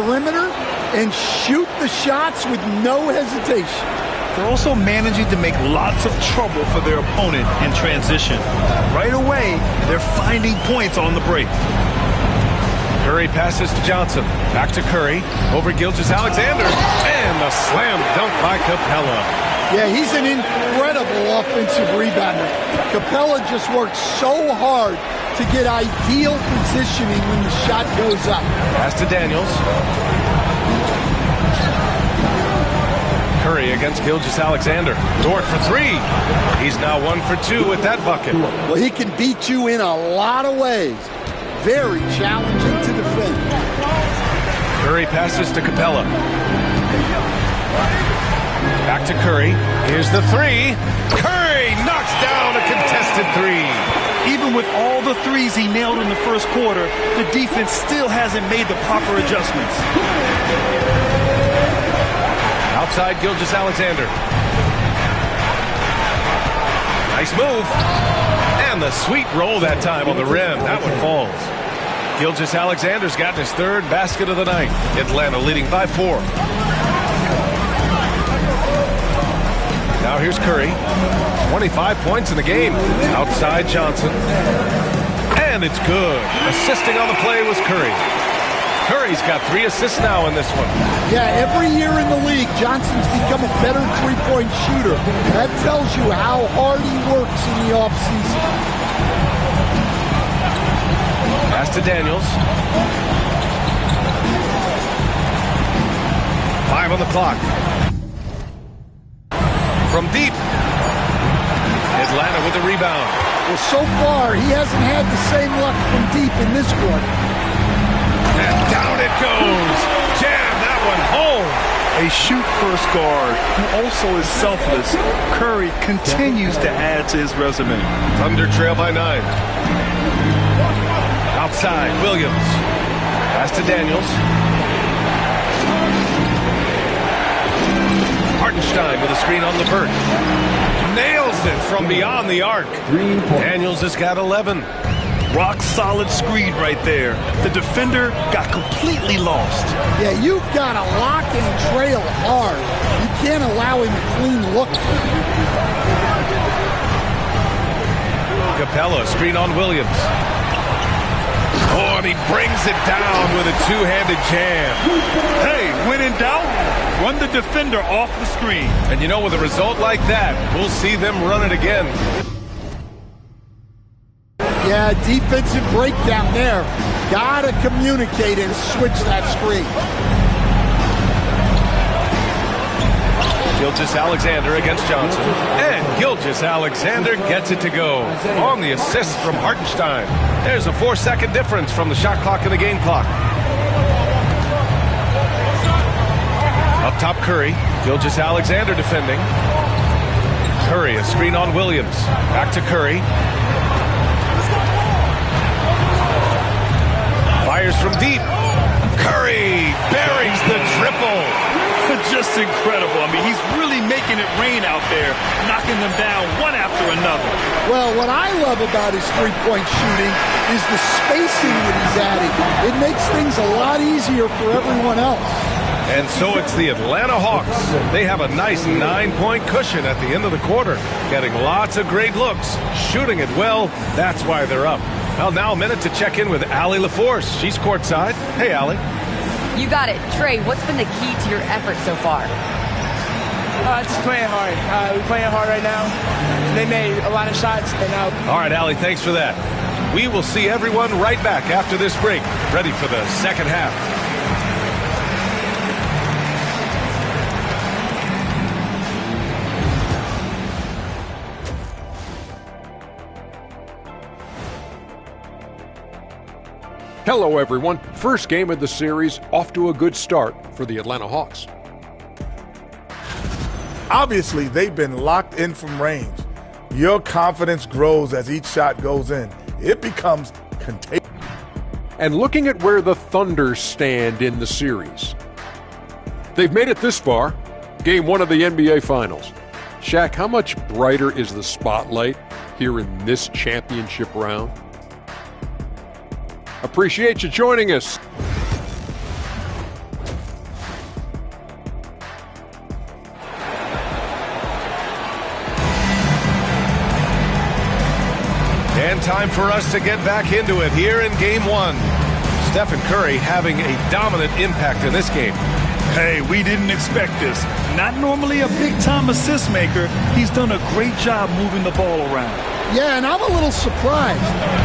perimeter and shoot the shots with no hesitation. They're also managing to make lots of trouble for their opponent in transition. Right away, they're finding points on the break. Curry passes to Johnson. Back to Curry. Over Gilgeous-Alexander. And a slam dunk by Capella. Yeah, he's an incredible offensive rebounder. Capella just works so hard to get ideal positioning when the shot goes up. Pass to Daniels. Curry against Gilgeous-Alexander. Dort for three. He's now 1 for 2 with that bucket. Well, he can beat you in a lot of ways. Very challenging to defend. Curry passes to Capella. Back to Curry. Here's the three. Curry knocks down a contested three. Even with all the threes he nailed in the first quarter, the defense still hasn't made the proper adjustments. Outside Gilgeous-Alexander. Nice move. And the sweet roll that time on the rim. That one falls. Gilgeous-Alexander's gotten his third basket of the night. Atlanta leading by 4. Now here's Curry. 25 points in the game. Outside Johnson. And it's good. Assisting on the play was Curry. Curry's got 3 assists now in this one. Yeah, every year in the league, Johnson's become a better three-point shooter. That tells you how hard he works in the offseason. Pass to Daniels. 5 on the clock. From deep. Atlanta with the rebound. Well, so far, he hasn't had the same luck from deep in this quarter. And down it goes. Jam that one home. A shoot-first guard who also is selfless, Curry continues to add to his resume. Thunder trail by 9. Outside, Williams. Pass to Daniels. Hartenstein with a screen on Levert. Nails it from beyond the arc. Daniels has got 11. Rock solid screen right there. The defender got completely lost. Yeah, you've got to lock and trail hard. You can't allow him a clean look. Capella, screen on Williams. Oh, and he brings it down with a two-handed jam. Hey, when in doubt, run the defender off the screen. And you know, with a result like that, we'll see them run it again. Yeah, defensive breakdown there. Gotta communicate and switch that screen. Gilgeous-Alexander against Johnson. And Gilgeous-Alexander gets it to go. On the assist from Hartenstein. There's a 4-second difference from the shot clock and the game clock. Up top, Curry. Gilgeous-Alexander defending. Curry, a screen on Williams. Back to Curry. Fires from deep. Curry buries the triple. Just incredible. I mean, he's really making it rain out there, knocking them down one after another. Well, what I love about his three-point shooting is the spacing that he's adding. It makes things a lot easier for everyone else. And so it's the Atlanta Hawks. They have a nice 9-point cushion at the end of the quarter, getting lots of great looks, shooting it well. That's why they're up. Well, now a minute to check in with Allie LaForce. She's courtside. Hey, Allie. You got it. Trey, what's been the key to your effort so far? Just playing hard. We're playing hard right now. They made a lot of shots. And all right, Allie, thanks for that. We will see everyone right back after this break, ready for the second half. Hello, everyone. First game of the series, off to a good start for the Atlanta Hawks. Obviously, they've been locked in from range. Your confidence grows as each shot goes in. It becomes contagious. And looking at where the Thunder stand in the series, they've made it this far, game 1 of the NBA Finals. Shaq, how much brighter is the spotlight here in this championship round? Appreciate you joining us. And time for us to get back into it here in Game 1. Stephen Curry having a dominant impact in this game. Hey, we didn't expect this. Not normally a big-time assist maker. He's done a great job moving the ball around. Yeah, and I'm a little surprised,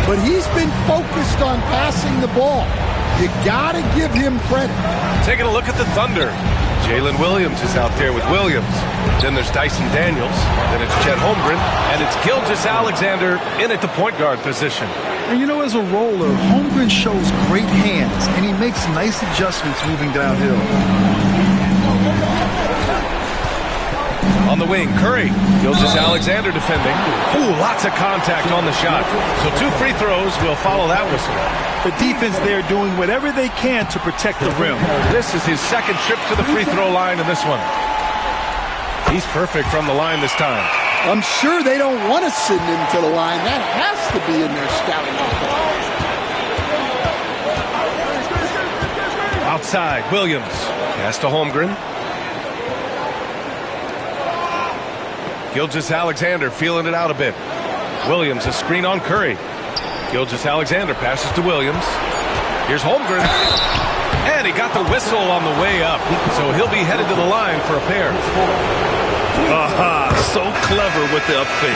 but he's been focused on passing the ball. You got to give him credit. Taking a look at the Thunder. Jalen Williams is out there with Williams. Then there's Dyson Daniels. Then it's Chet Holmgren. And it's Gilgeous-Alexander in at the point guard position. And you know, as a roller, Holmgren shows great hands, and he makes nice adjustments moving downhill. On the wing, Curry. Gilgeous-Alexander defending. Ooh, lots of contact on the shot. So 2 free throws will follow that whistle. The defense there doing whatever they can to protect the rim. This is his second trip to the free throw line in this one. He's perfect from the line this time. I'm sure they don't want to send him to the line. That has to be in their scouting report. Outside, Williams. Pass to Holmgren. Gilgeous-Alexander feeling it out a bit. Williams, a screen on Curry. Gilgeous-Alexander passes to Williams. Here's Holmgren. And he got the whistle on the way up. So he'll be headed to the line for a pair. Aha, so clever with the up fake.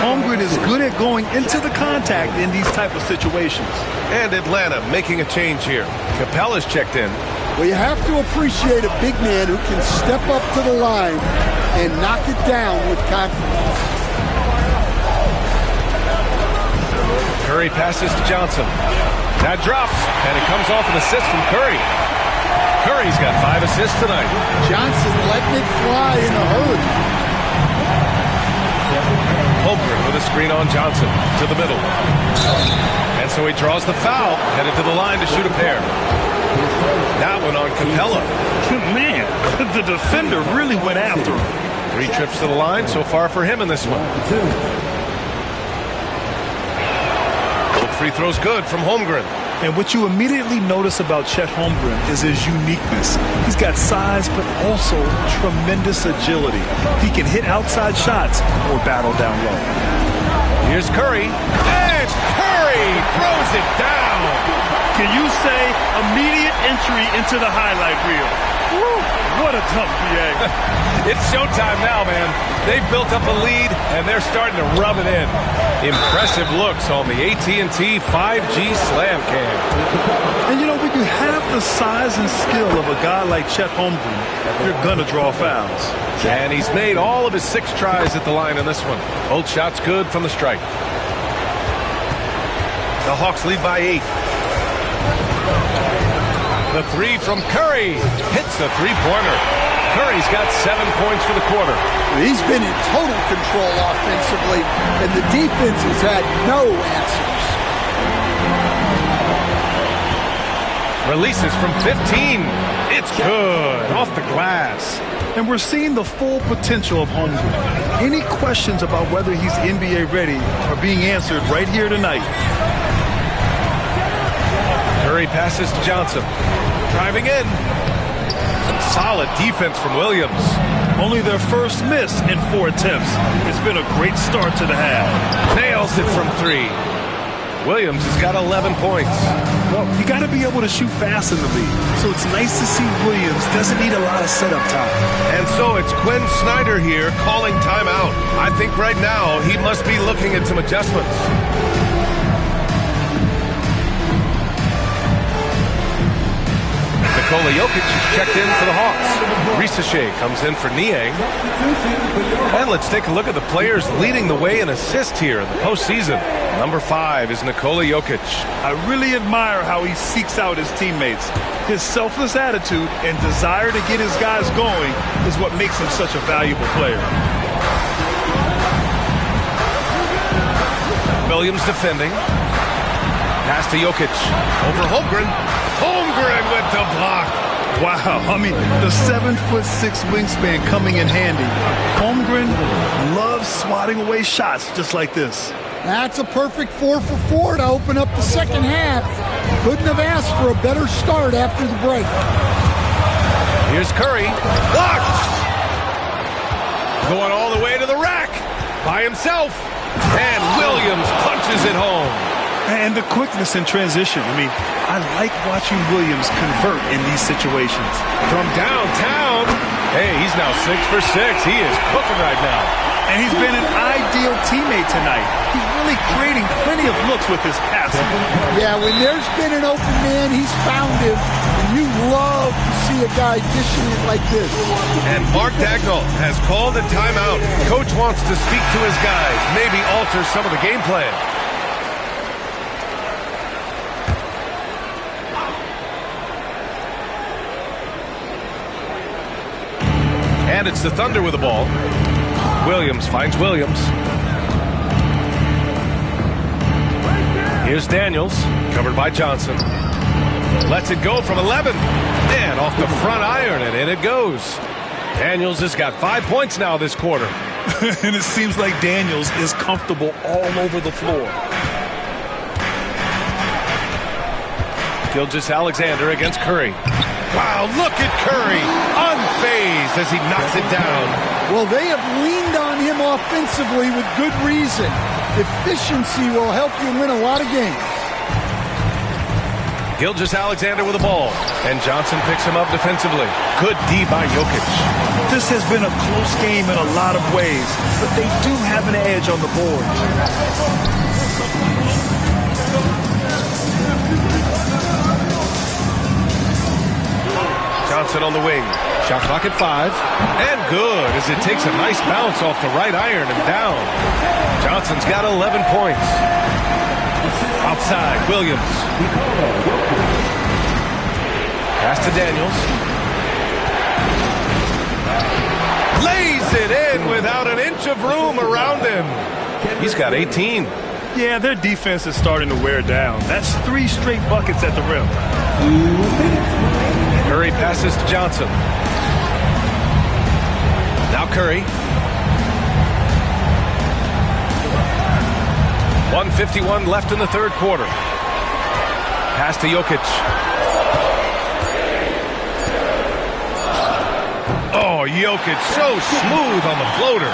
Holmgren is good at going into the contact in these type of situations. And Atlanta making a change here. Capella's checked in. Well, you have to appreciate a big man who can step up to the line and knock it down with confidence. Curry passes to Johnson. That drops, and it comes off an assist from Curry. Curry's got 5 assists tonight. Johnson letting it fly in a hurry. Holmgren with a screen on Johnson to the middle. And so he draws the foul, headed to the line to shoot a pair. That one on Capella. Man, the defender really went after him. 3 trips to the line so far for him in this one. Both free throws good from Holmgren. And what you immediately notice about Chet Holmgren is his uniqueness. He's got size, but also tremendous agility. He can hit outside shots or battle down low. Here's Curry. And Curry throws it down. Can you say immediate entry into the highlight reel? Woo, what a dunk, B.A. It's showtime now, man. They've built up a lead, and they're starting to rub it in. Impressive looks on the AT&T 5G Slam Cam. And you know, when you have the size and skill of a guy like Chet Holmgren, you're going to draw fouls. And he's made all of his 6 tries at the line in this one. Both shots good from the stripe. The Hawks lead by 8. The 3 from Curry hits the three-pointer. Curry's got 7 points for the quarter. He's been in total control offensively, and the defense has had no answers. Releases from 15. It's good. Off the glass. And we're seeing the full potential of Holmgren. Any questions about whether he's NBA ready are being answered right here tonight. Curry passes to Johnson. Driving in. Some solid defense from Williams. Only their first miss in 4 attempts. It's been a great start to the half. Nails it from 3. Williams has got 11 points. Well, you got to be able to shoot fast in the league. So it's nice to see Williams doesn't need a lot of setup time. And so it's Quinn Snyder here calling timeout. I think right now he must be looking at some adjustments. Nikola Jokic is checked in for the Hawks. Risache comes in for Niang. And let's take a look at the players leading the way in assists here in the postseason. Number 5 is Nikola Jokic. I really admire how he seeks out his teammates. His selfless attitude and desire to get his guys going is what makes him such a valuable player. Williams defending. Pass to Jokic. Over Holmgren. Holmgren with the block. Wow, I mean, the 7'6" wingspan coming in handy. Holmgren loves swatting away shots just like this. That's a perfect 4 for 4 to open up the second half. Couldn't have asked for a better start after the break. Here's Curry. Blocked. Going all the way to the rack by himself. And Williams punches it home. And the quickness in transition. I mean, I like watching Williams convert in these situations. From downtown, hey, he's now 6 for 6. He is cooking right now. And he's been an ideal teammate tonight. He's really creating plenty of looks with his passing. Yeah, when there's been an open man, he's found him. And you love to see a guy dishing it like this. And Mark Daigneault has called a timeout. Coach wants to speak to his guys, maybe alter some of the game plan. And it's the Thunder with the ball. Williams finds Williams. Here's Daniels, covered by Johnson. Lets it go from 11. And off the front iron, and in it goes. Daniels has got 5 points now this quarter. And it seems like Daniels is comfortable all over the floor. Gilgeous-Alexander against Curry. Wow, look at Curry, unfazed as he knocks it down. Well, they have leaned on him offensively with good reason. Efficiency will help you win a lot of games. Gilgeous-Alexander with the ball, and Johnson picks him up defensively. Good D by Jokic. This has been a close game in a lot of ways, but they do have an edge on the board. Johnson on the wing. Shot clock at 5. And good as it takes a nice bounce off the right iron and down. Johnson's got 11 points. Outside, Williams. Pass to Daniels. Lays it in without an inch of room around him. He's got 18. Yeah, their defense is starting to wear down. That's 3 straight buckets at the rim. Curry passes to Johnson. Now Curry. 1:51 left in the third quarter. Pass to Jokic. Oh, Jokic so smooth on the floater.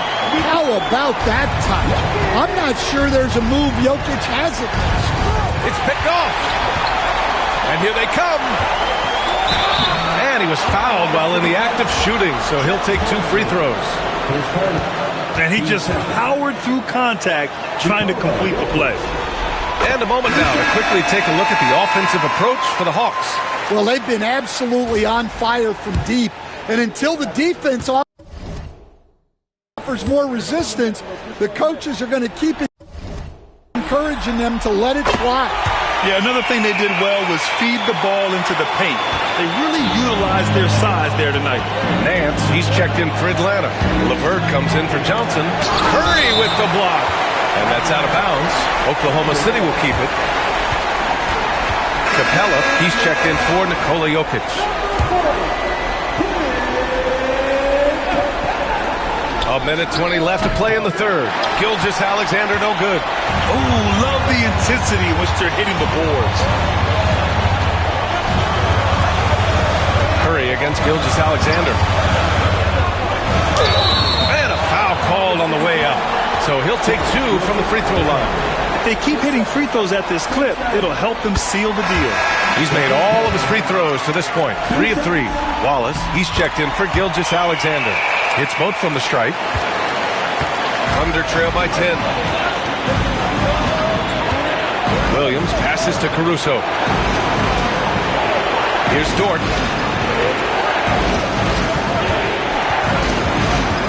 How about that touch? I'm not sure there's a move Jokic hasn't. It's picked off. And here they come. And he was fouled while in the act of shooting, so he'll take 2 free throws. And he just powered through contact trying to complete the play. And a moment now to quickly take a look at the offensive approach for the Hawks. Well, they've been absolutely on fire from deep. And until the defense offers more resistance, the coaches are going to keep encouraging them to let it fly. Yeah, another thing they did well was feed the ball into the paint. They really utilized their size there tonight. Nance, he's checked in for Atlanta. LeVert comes in for Johnson. Curry with the block. And that's out of bounds. Oklahoma City will keep it. Capella, he's checked in for Nikola Jokic. A minute 20 left to play in the third. Gilgeous-Alexander no good. Oh, love the intensity in which they're hitting the boards. Curry against Gilgeous-Alexander. And a foul called on the way up. So he'll take 2 from the free throw line. If they keep hitting free throws at this clip, it'll help them seal the deal. He's made all of his free throws to this point. 3 of 3. Wallace, he's checked in for Gilgeous-Alexander. Hits both from the stripe. Thunder trail by 10. Williams passes to Caruso. Here's Dort.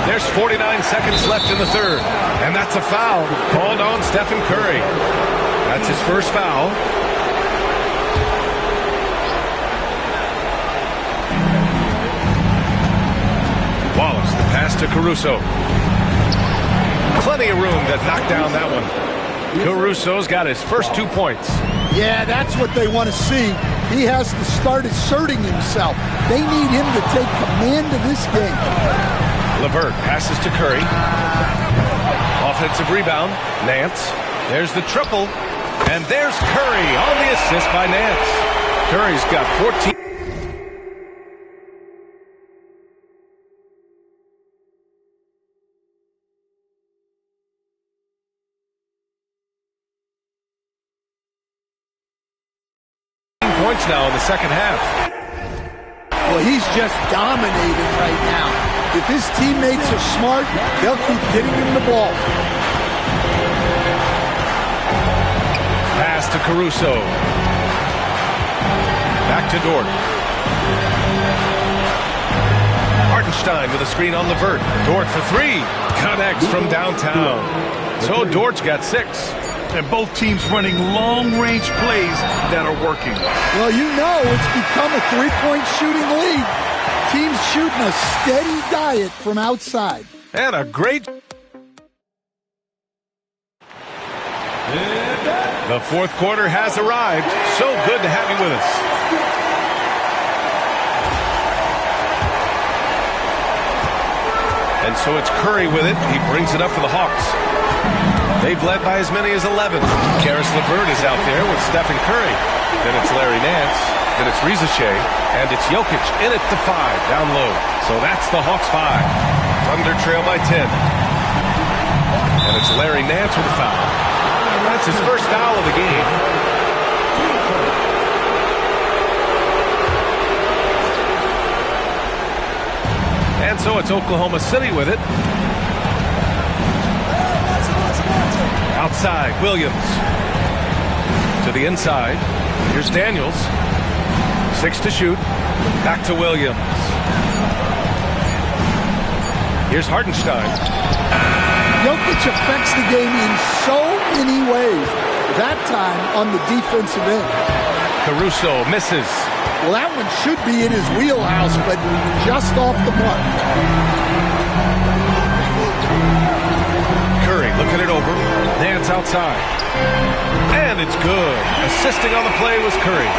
There's 49 seconds left in the third. And that's a foul called on Stephen Curry. That's his first foul. Wallace, the pass to Caruso. Plenty of room to knock down that one. Caruso's got his first 2 points. Yeah, that's what they want to see. He has to start asserting himself. They need him to take command of this game. LeVert passes to Curry. Offensive rebound. Nance. There's the triple. And there's Curry on the assist by Nance. Curry's got 14. points now in the second half. Well, he's just dominating right now. If his teammates are smart, they'll keep getting him the ball. Pass to Caruso. Back to Dort. Hartenstein with a screen on Levert. Dort for three. Connects from downtown. So Dort's got 6. And both teams running long-range plays that are working. Well, you know it's become a three-point shooting league. Teams shooting a steady diet from outside. And a great... The fourth quarter has arrived. So good to have you with us. And so it's Curry with it. He brings it up for the Hawks. They've led by as many as 11. Karis LeVert is out there with Stephen Curry. Then it's Larry Nance. Then it's Rizachet. And it's Jokic in at the 5, down low. So that's the Hawks 5. Thunder trail by 10. And it's Larry Nance with a foul. That's his first foul of the game. And so it's Oklahoma City with it. Outside, Williams. To the inside. Here's Daniels. 6 to shoot. Back to Williams. Here's Hartenstein. Jokic affects the game in so many ways. That time on the defensive end. Caruso misses. Well, that one should be in his wheelhouse, but just off the mark. Curry looking it over. Nance outside. And it's good. Assisting on the play was Curry.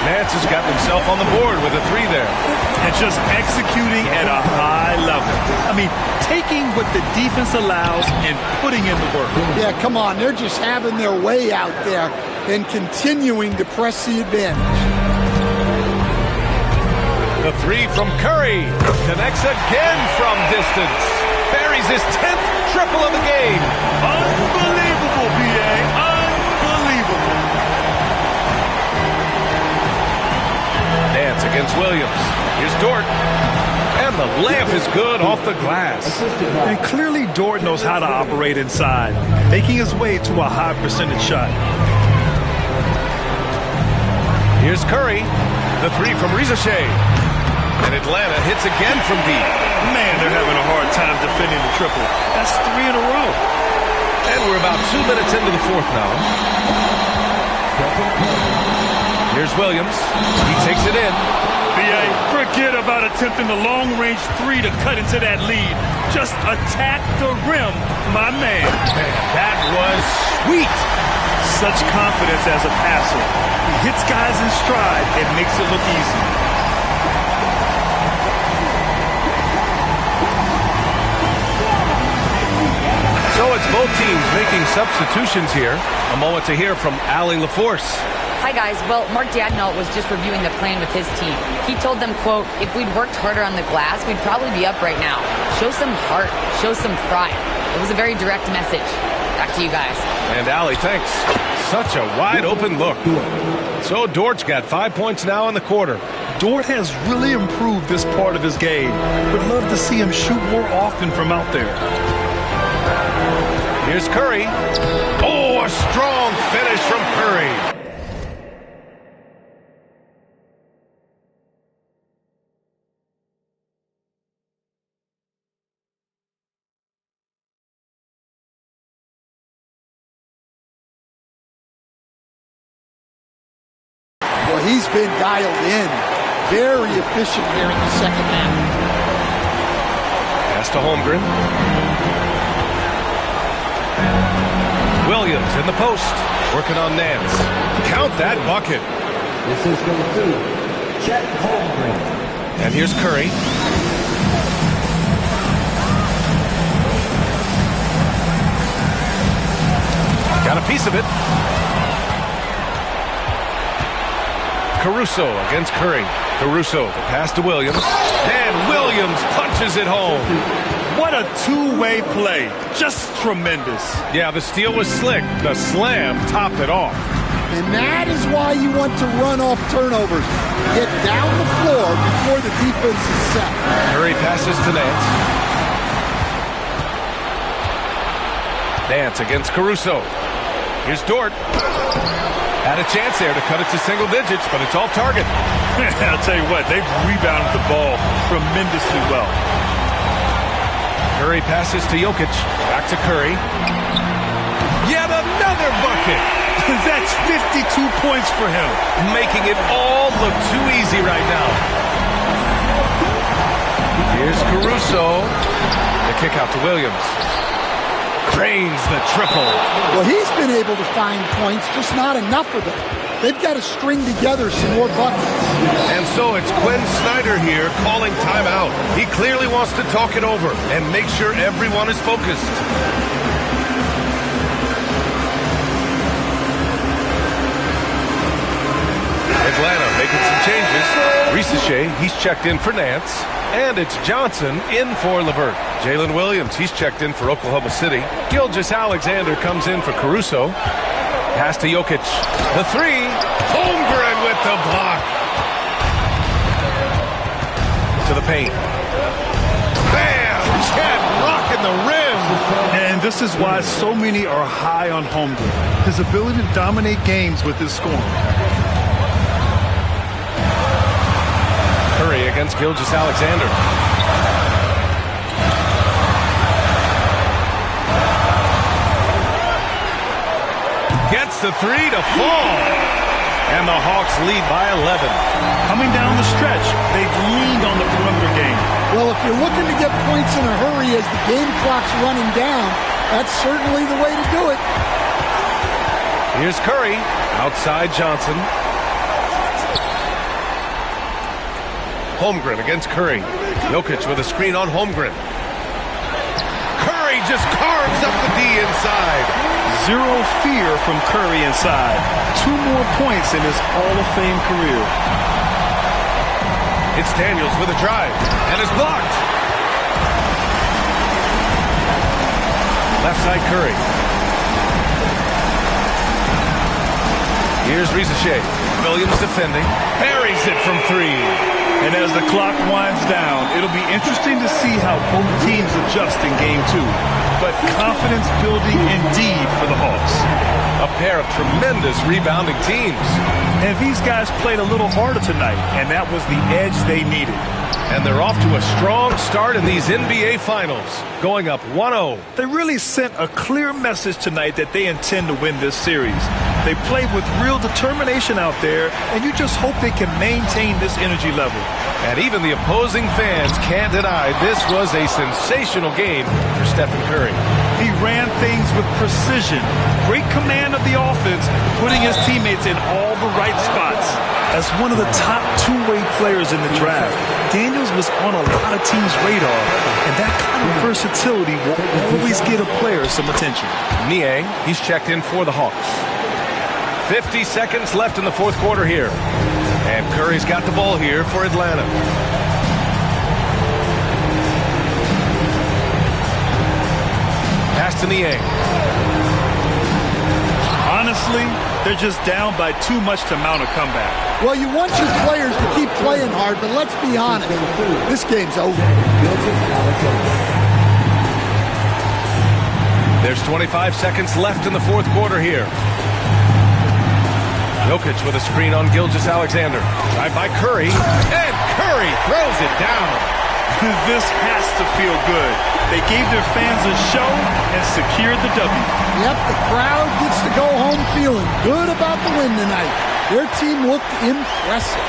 Nance has got himself on the board with a 3 there. And just executing at a high level. I mean, taking what the defense allows and putting in the work. Yeah, come on. They're just having their way out there and continuing to press the advantage. The 3 from Curry. Connects again from distance. Buries his 10th triple of the game. Unbelievable, B.A. Unbelievable. Nance against Williams. Here's Dort. And the layup is good off the glass. And clearly Dort knows how to operate inside, making his way to a high percentage shot. Here's Curry. The 3 from Rizachet. And Atlanta hits again from deep. Man, they're having a hard time defending the triple. That's 3 in a row. And we're about 2 minutes into the fourth now. Here's Williams. He takes it in. B.A., forget about attempting the long-range 3 to cut into that lead. Just attack the rim, my man. That was sweet. Such confidence as a passer. He hits guys in stride and makes it look easy. So it's both teams making substitutions here. A moment to hear from Allie LaForce. Hi, guys. Well, Mark Daigneault was just reviewing the plan with his team. He told them, quote, if we'd worked harder on the glass, we'd probably be up right now. Show some heart. Show some pride. It was a very direct message. Back to you guys. And Allie, thanks. Such a wide open look. So Dort's got 5 points now in the quarter. Dort has really improved this part of his game. Would love to see him shoot more often from out there. Here's Curry. Oh, a strong finish from Curry. Well, he's been dialed in. Very efficient here in the second half. Pass to Holmgren. Williams in the post. Working on Nance. Count that bucket. This is number 2, Chet Holmgren. And here's Curry. Got a piece of it. Caruso against Curry. Caruso, the pass to Williams. And Williams punches it home. What a two-way play. Just tremendous. Yeah, the steal was slick. The slam topped it off. And that is why you want to run off turnovers. Get down the floor before the defense is set. Curry passes to Nance. Nance against Caruso. Here's Dort. Had a chance there to cut it to single digits, but it's off target. I'll tell you what, they've rebounded the ball tremendously well. Curry passes to Jokic. Back to Curry. Yet another bucket. That's 52 points for him. Making it all look too easy right now. Here's Caruso. The kick out to Williams. Cranes the triple. Well, he's been able to find points, just not enough of them. They've got to string together some more buckets. And so it's Quinn Snyder here calling timeout. He clearly wants to talk it over and make sure everyone is focused. Atlanta making some changes. Risache, he's checked in for Nance. And it's Johnson in for LeVert. Jalen Williams, he's checked in for Oklahoma City. Gilgeous-Alexander comes in for Caruso. Pass to Jokic. The three. Holmgren with the block. To the paint. Bam! Chet rocking the rim. And this is why so many are high on Holmgren. His ability to dominate games with his scoring. Curry against Gilgeous-Alexander. Gets the three to fall. And the Hawks lead by 11. Coming down the stretch, they've leaned on the perimeter game. Well, if you're looking to get points in a hurry as the game clock's running down, that's certainly the way to do it. Here's Curry. Outside Johnson. Holmgren against Curry. Jokic with a screen on Holmgren. Curry just carves up the D inside. Zero fear from Curry inside. 2 more points in his Hall of Fame career. It's Daniels with a drive, and is blocked. Left side Curry. Here's Risache. Williams defending. Buries it from 3. And as the clock winds down, it'll be interesting to see how both teams adjust in Game 2. But confidence building indeed for the Hawks. A pair of tremendous rebounding teams. And these guys played a little harder tonight, and that was the edge they needed. And they're off to a strong start in these NBA Finals, going up 1-0. They really sent a clear message tonight that they intend to win this series. They played with real determination out there, and you just hope they can maintain this energy level. And even the opposing fans can't deny this was a sensational game for Stephen Curry. He ran things with precision, great command of the offense, putting his teammates in all the right spots. As one of the top two-way players in the draft, Daniels was on a lot of teams' radar, and that kind of versatility will always get a player some attention. Niang, he's checked in for the Hawks. 50 seconds left in the fourth quarter here. And Curry's got the ball here for Atlanta. Pass to Niang. Honestly, they're just down by too much to mount a comeback. Well, you want your players to keep playing hard, but let's be honest. This game's over. There's 25 seconds left in the fourth quarter here. Jokic with a screen on Gilgeous-Alexander. Drive by Curry, and Curry throws it down. This has to feel good. They gave their fans a show and secured the W. Yep, the crowd gets to go home feeling good about the win tonight. Their team looked impressive.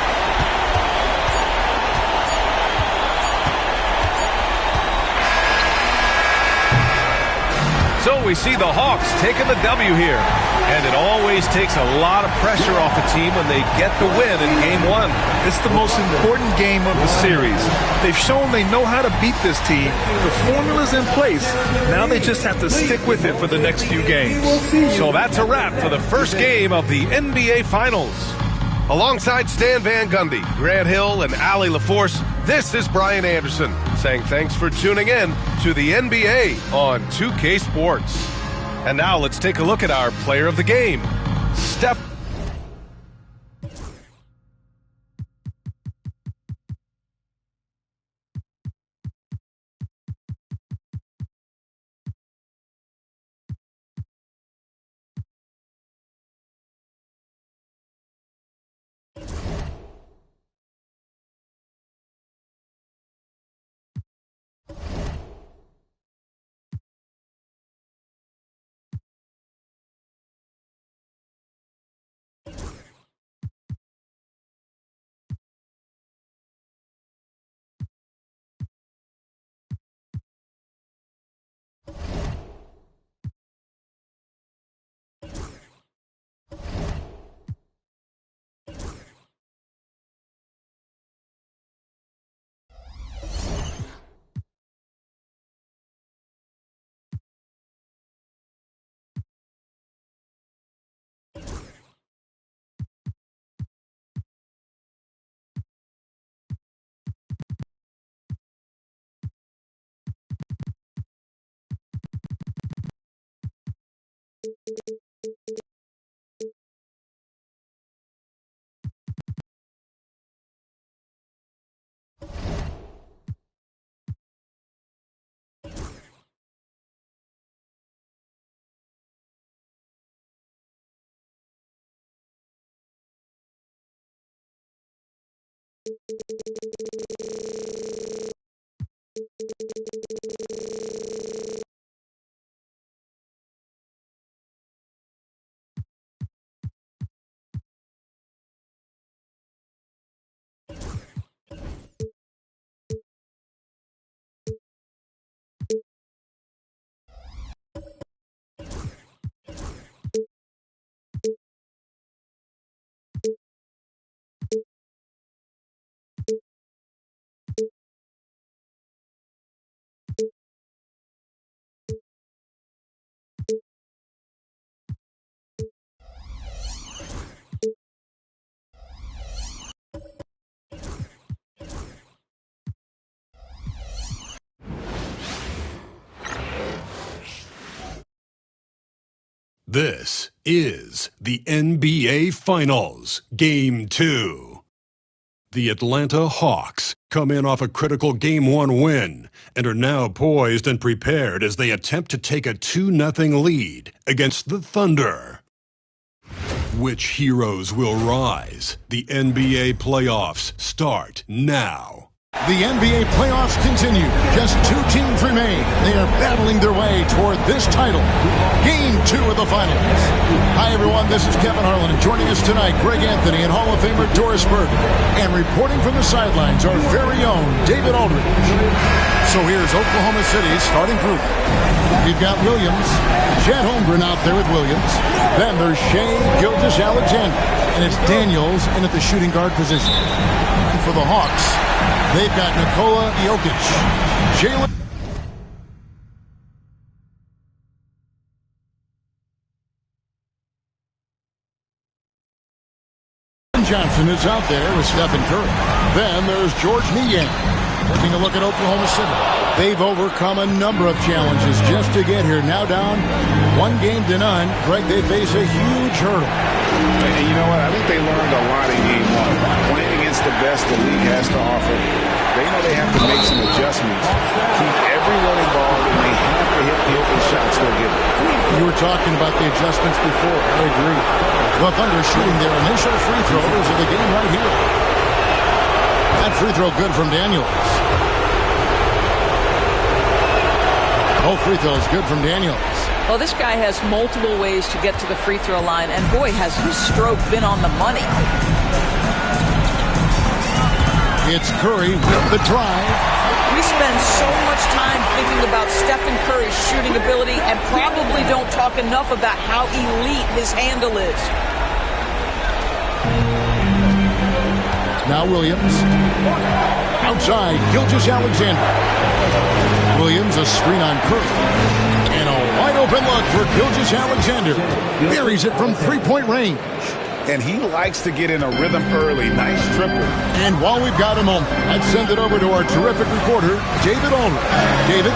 So we see the Hawks taking the W here. And it always takes a lot of pressure off a team when they get the win in Game 1. It's the most important game of the series. They've shown they know how to beat this team. The formula's in place. Now they just have to stick with it for the next few games. So that's a wrap for the first game of the NBA Finals. Alongside Stan Van Gundy, Grant Hill, and Allie LaForce, this is Brian Anderson saying thanks for tuning in to the NBA on 2K Sports. And now let's take a look at our player of the game, Steph. This is the NBA Finals, Game 2. The Atlanta Hawks come in off a critical Game 1 win and are now poised and prepared as they attempt to take a 2-0 lead against the Thunder. Which heroes will rise? The NBA playoffs start now. The NBA playoffs continue. Just 2 teams remain. They are battling their way toward this title. Game 2 of the finals. Hi, everyone. This is Kevin Harlan. And joining us tonight, Greg Anthony and Hall of Famer Doris Burke. And reporting from the sidelines, our very own David Aldridge. So here's Oklahoma City's starting group. We've got Williams, Chet Holmgren out there with Williams. Then there's Shai Gilgeous-Alexander. And it's Daniels in at the shooting guard position. And for the Hawks, they've got Nikola Jokic, Jalen Johnson is out there with Stephen Curry. Then there's George Niang. Taking a look at Oklahoma City. They've overcome a number of challenges just to get here. Now down 1-0. Greg, they face a huge hurdle. And you know what? I think they learned a lot in Game 1. Playing against the best the league has to offer. They know they have to make some adjustments, keep everyone involved, and they have to hit the open shots they'll give it. You were talking about the adjustments before. I agree. The Thunder shooting their initial free throws of the game right here. That free throw good from Daniels. Both free throws good from Daniels. Well, this guy has multiple ways to get to the free throw line, and boy, has his stroke been on the money. It's Curry with the drive. We spend so much time thinking about Stephen Curry's shooting ability and probably don't talk enough about how elite his handle is. Now Williams. Outside, Gilgeous-Alexander. Williams, a screen on Curry. And a wide open look for Gilgeous-Alexander. Buries it from three-point range. And he likes to get in a rhythm early. Nice triple. And while we've got a moment, I'd send it over to our terrific reporter, David Aldridge. David?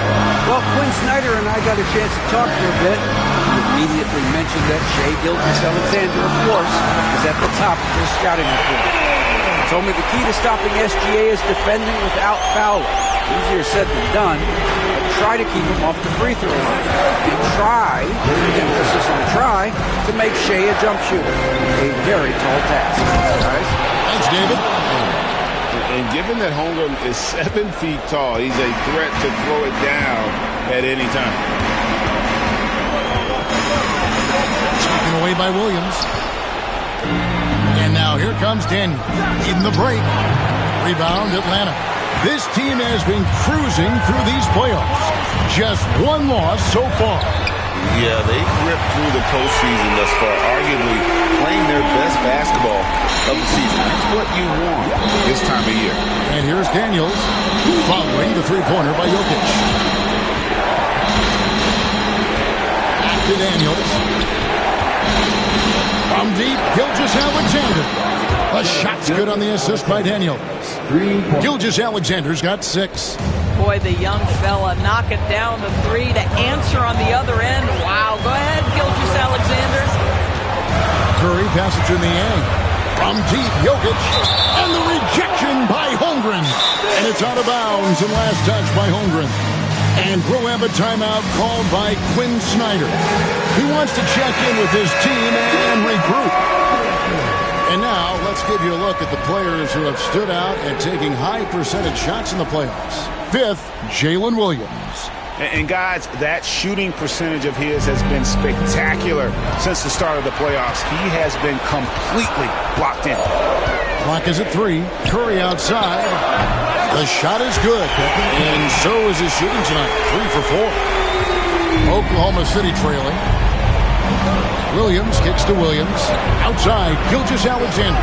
Well, Quinn Snyder and I got a chance to talk for a bit. He immediately mentioned that Shai Gilgeous-Alexander, of course, is at the top of his scouting report. He told me the key to stopping SGA is defending without fouling. Easier said than done, but try to keep him off the free throw line. And try, emphasis on try, to make Shai a jump shooter. A very tall task. Guys. Thanks, David. And given that Holmgren is 7 feet tall, he's a threat to throw it down at any time. Taken away by Williams. And now here comes Daniel in the break. Rebound, Atlanta. This team has been cruising through these playoffs. Just one loss so far. Yeah, they've ripped through the postseason thus far, arguably playing their best basketball of the season. That's what you want this time of year. And here's Daniels following the three-pointer by Jokic. Back to Daniels. From deep, Gilgeous-Alexander. The shot's good on the assist by Daniels. Gilgeous-Alexander's got 6. Boy, the young fella knocking down the 3 to answer on the other end. Wow, go ahead, Gilgeous-Alexander. Curry passes to Niang. From deep, Jokic. And the rejection by Holmgren. And it's out of bounds and last touch by Holmgren. And we'll have a timeout called by Quinn Snyder. He wants to check in with his team and regroup. And now, let's give you a look at the players who have stood out and taking high percentage shots in the playoffs. 5th, Jalen Williams. And guys, that shooting percentage of his has been spectacular since the start of the playoffs. He has been completely locked in. Clock is at 3. Curry outside. The shot is good. And so is his shooting tonight. 3 for 4. Oklahoma City trailing. Williams kicks to Williams. Outside, Gilgeous-Alexander.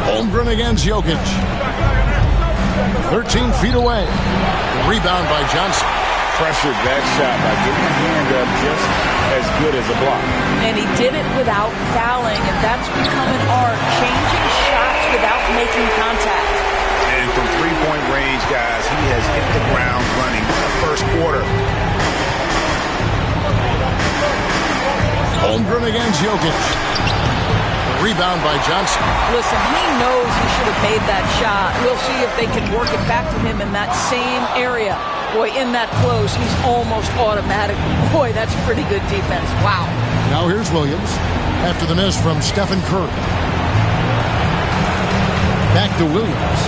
Holmgren against Jokic. 13 feet away. Rebound by Johnson. Pressured that shot by getting a hand up just as good as a block. And he did it without fouling, and that's become an art, changing shots without making contact. And from three-point range, guys, he has hit the ground running in the first quarter. Holmgren against Jokic. Rebound by Johnson. Listen, he knows he should have made that shot. We'll see if they can work it back to him in that same area. Boy, in that close, he's almost automatic. Boy, that's pretty good defense. Wow. Now here's Williams after the miss from Stephen Curry. Back to Williams.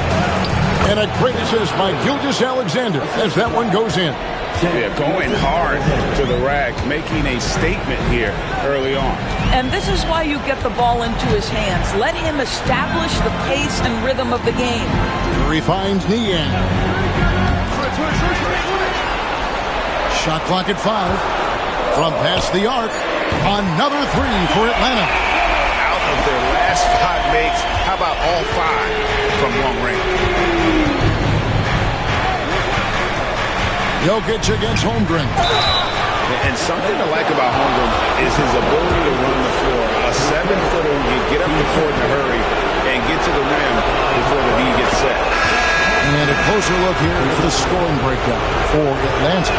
And a great assist by Gilgeous-Alexander as that one goes in. Yeah, going hard to the rack, making a statement here early on. And this is why you get the ball into his hands. Let him establish the pace and rhythm of the game. Curry finds Niang. Shot clock at 5. From past the arc. Another 3 for Atlanta. Out of their last 5 makes, how about all 5 from long range? Jokic against Holmgren. And something I like about Holmgren is his ability to run the floor. A 7-footer who can get up the court in a hurry and get to the rim before the D gets set. And a closer look here at the scoring breakdown for Atlanta.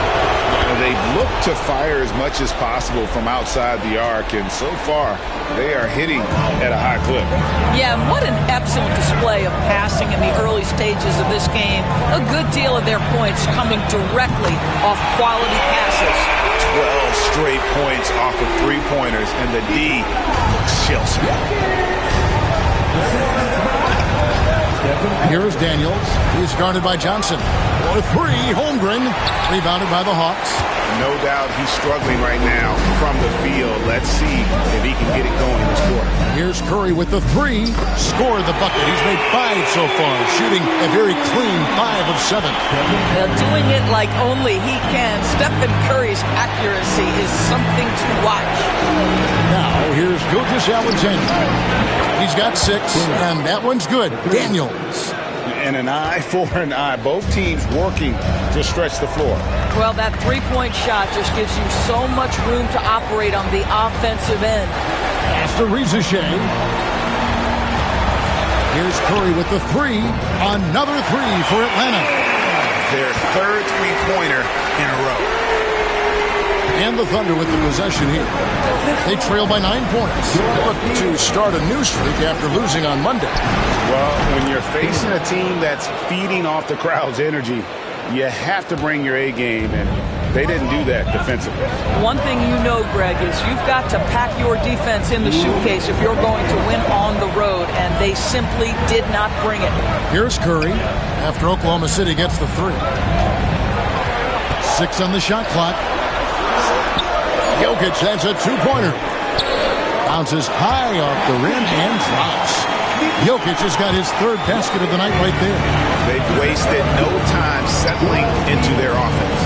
They've looked to fire as much as possible from outside the arc, and so far they are hitting at a high clip. Yeah, and what an excellent display of passing in the early stages of this game. A good deal of their points coming directly off quality passes. 12 straight points off of three-pointers, and the D looks shell-scared. Here's Daniels. He's guarded by Johnson. For 3, Holmgren. Rebounded by the Hawks. No doubt he's struggling right now from the field. Let's see if he can get it going this quarter. Here's Curry with the 3. Scored the bucket. He's made 5 so far, shooting a very clean 5 of 7. They're doing it like only he can. Stephen Curry's accuracy is something to watch. Now, here's Gilgeous-Alexander. He's got 6, and that one's good. Daniels. And an eye for an eye. Both teams working to stretch the floor. Well, that three-point shot just gives you so much room to operate on the offensive end. Pass to Rizachet. Here's Curry with the 3. Another 3 for Atlanta. Their third three-pointer in a row. And the Thunder with the possession here. They trail by 9 points. They look to start a new streak after losing on Monday. Well, when you're facing a team that's feeding off the crowd's energy, you have to bring your A game, and they didn't do that defensively. One thing you know, Greg, is you've got to pack your defense in the suitcase if you're going to win on the road, and they simply did not bring it. Here's Curry after Oklahoma City gets the 3. 6 on the shot clock. Jokic, that's a 2-pointer. Bounces high off the rim and drops. Jokic has got his 3rd basket of the night right there. They've wasted no time settling into their offense.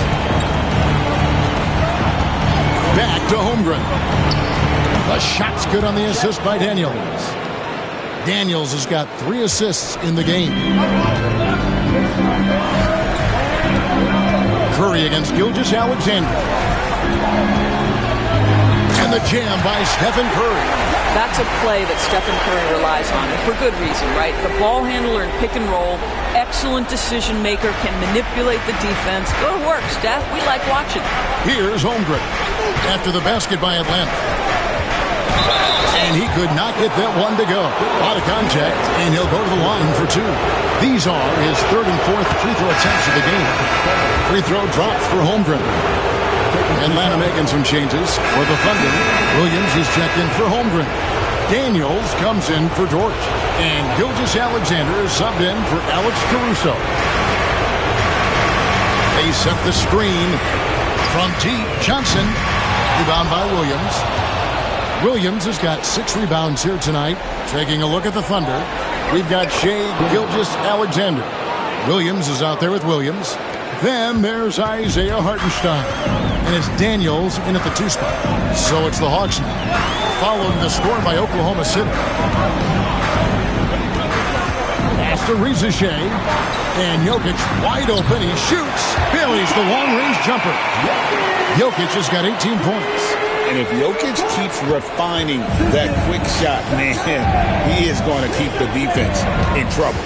Back to Holmgren. The shot's good on the assist by Daniels. Daniels has got 3 assists in the game. Curry against Gilgeous-Alexander. And the jam by Stephen Curry. That's a play that Stephen Curry relies on, and for good reason, right? The ball handler in pick and roll, excellent decision maker, can manipulate the defense. Good work, Steph. We like watching. Here's Holmgren after the basket by Atlanta. And he could not get that one to go. Out of contact, and he'll go to the line for two. These are his third and fourth free throw attempts of the game. Free throw dropped for Holmgren. Atlanta making some changes for the Thunder. Williams is checked in for Holmgren. Daniels comes in for Dort. And Gilgeous-Alexander is subbed in for Alex Caruso. They set the screen from deep. Johnson, rebound by Williams. Williams has got 6 rebounds here tonight. Taking a look at the Thunder, we've got Shai Gilgeous-Alexander. Williams is out there with Williams. Then there's Isaiah Hartenstein. And it's Daniels in at the 2 spot. So it's the Hawks now, following the score by Oklahoma City. Pass to Reza Shai. And Jokic wide open. He shoots. Bailey's the long-range jumper. Jokic has got 18 points. And if Jokic keeps refining that quick shot, man, he is going to keep the defense in trouble.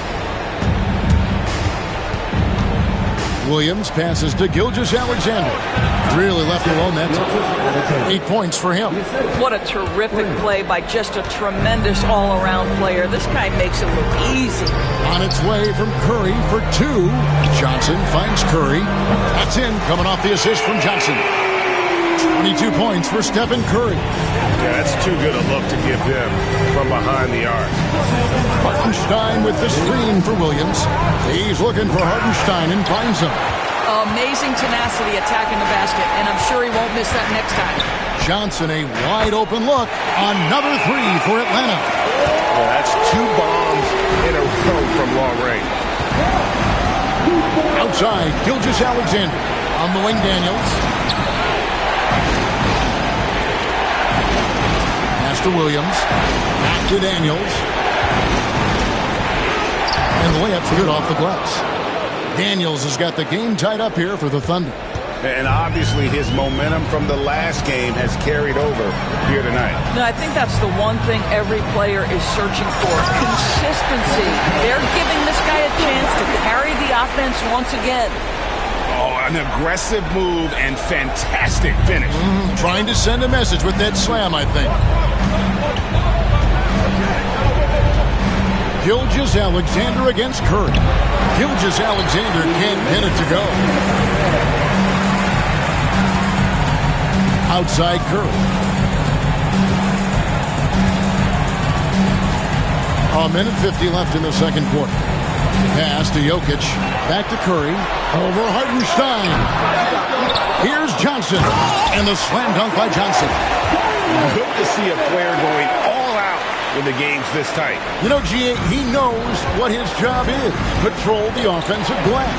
Williams passes to Gilgeous-Alexander. Really left alone that time. 8 points for him. What a terrific play by just a tremendous all-around player. This guy makes it look easy. On its way from Curry for 2. Johnson finds Curry. That's in, coming off the assist from Johnson. 22 points for Stephen Curry. Yeah, that's too good a look to give him from behind the arc. Hartenstein with the screen for Williams. He's looking for Hartenstein and finds him. Amazing tenacity attacking the basket, and I'm sure he won't miss that next time. Johnson, a wide open look. Another 3 for Atlanta. Well, that's 2 bombs in a row from long range. Outside, Gilgeous-Alexander. On the wing, Daniels. To Williams, back to Daniels, and the layup's good off the glass. Daniels has got the game tied up here for the Thunder. And obviously his momentum from the last game has carried over here tonight. No, I think that's the one thing every player is searching for. Consistency. They're giving this guy a chance to carry the offense once again. Oh, an aggressive move and fantastic finish. Trying to send a message with that slam, I think. Gilgeous-Alexander against Curry. Gilgeous-Alexander can't get it to go. Outside Curry. A minute 50 left in the second quarter. Pass to Jokic. Back to Curry. Over Hartenstein. Here's Johnson. And the slam dunk by Johnson. Good to see a player going all out when the game's this tight. You know, G.A., he knows what his job is. Control the offensive glass.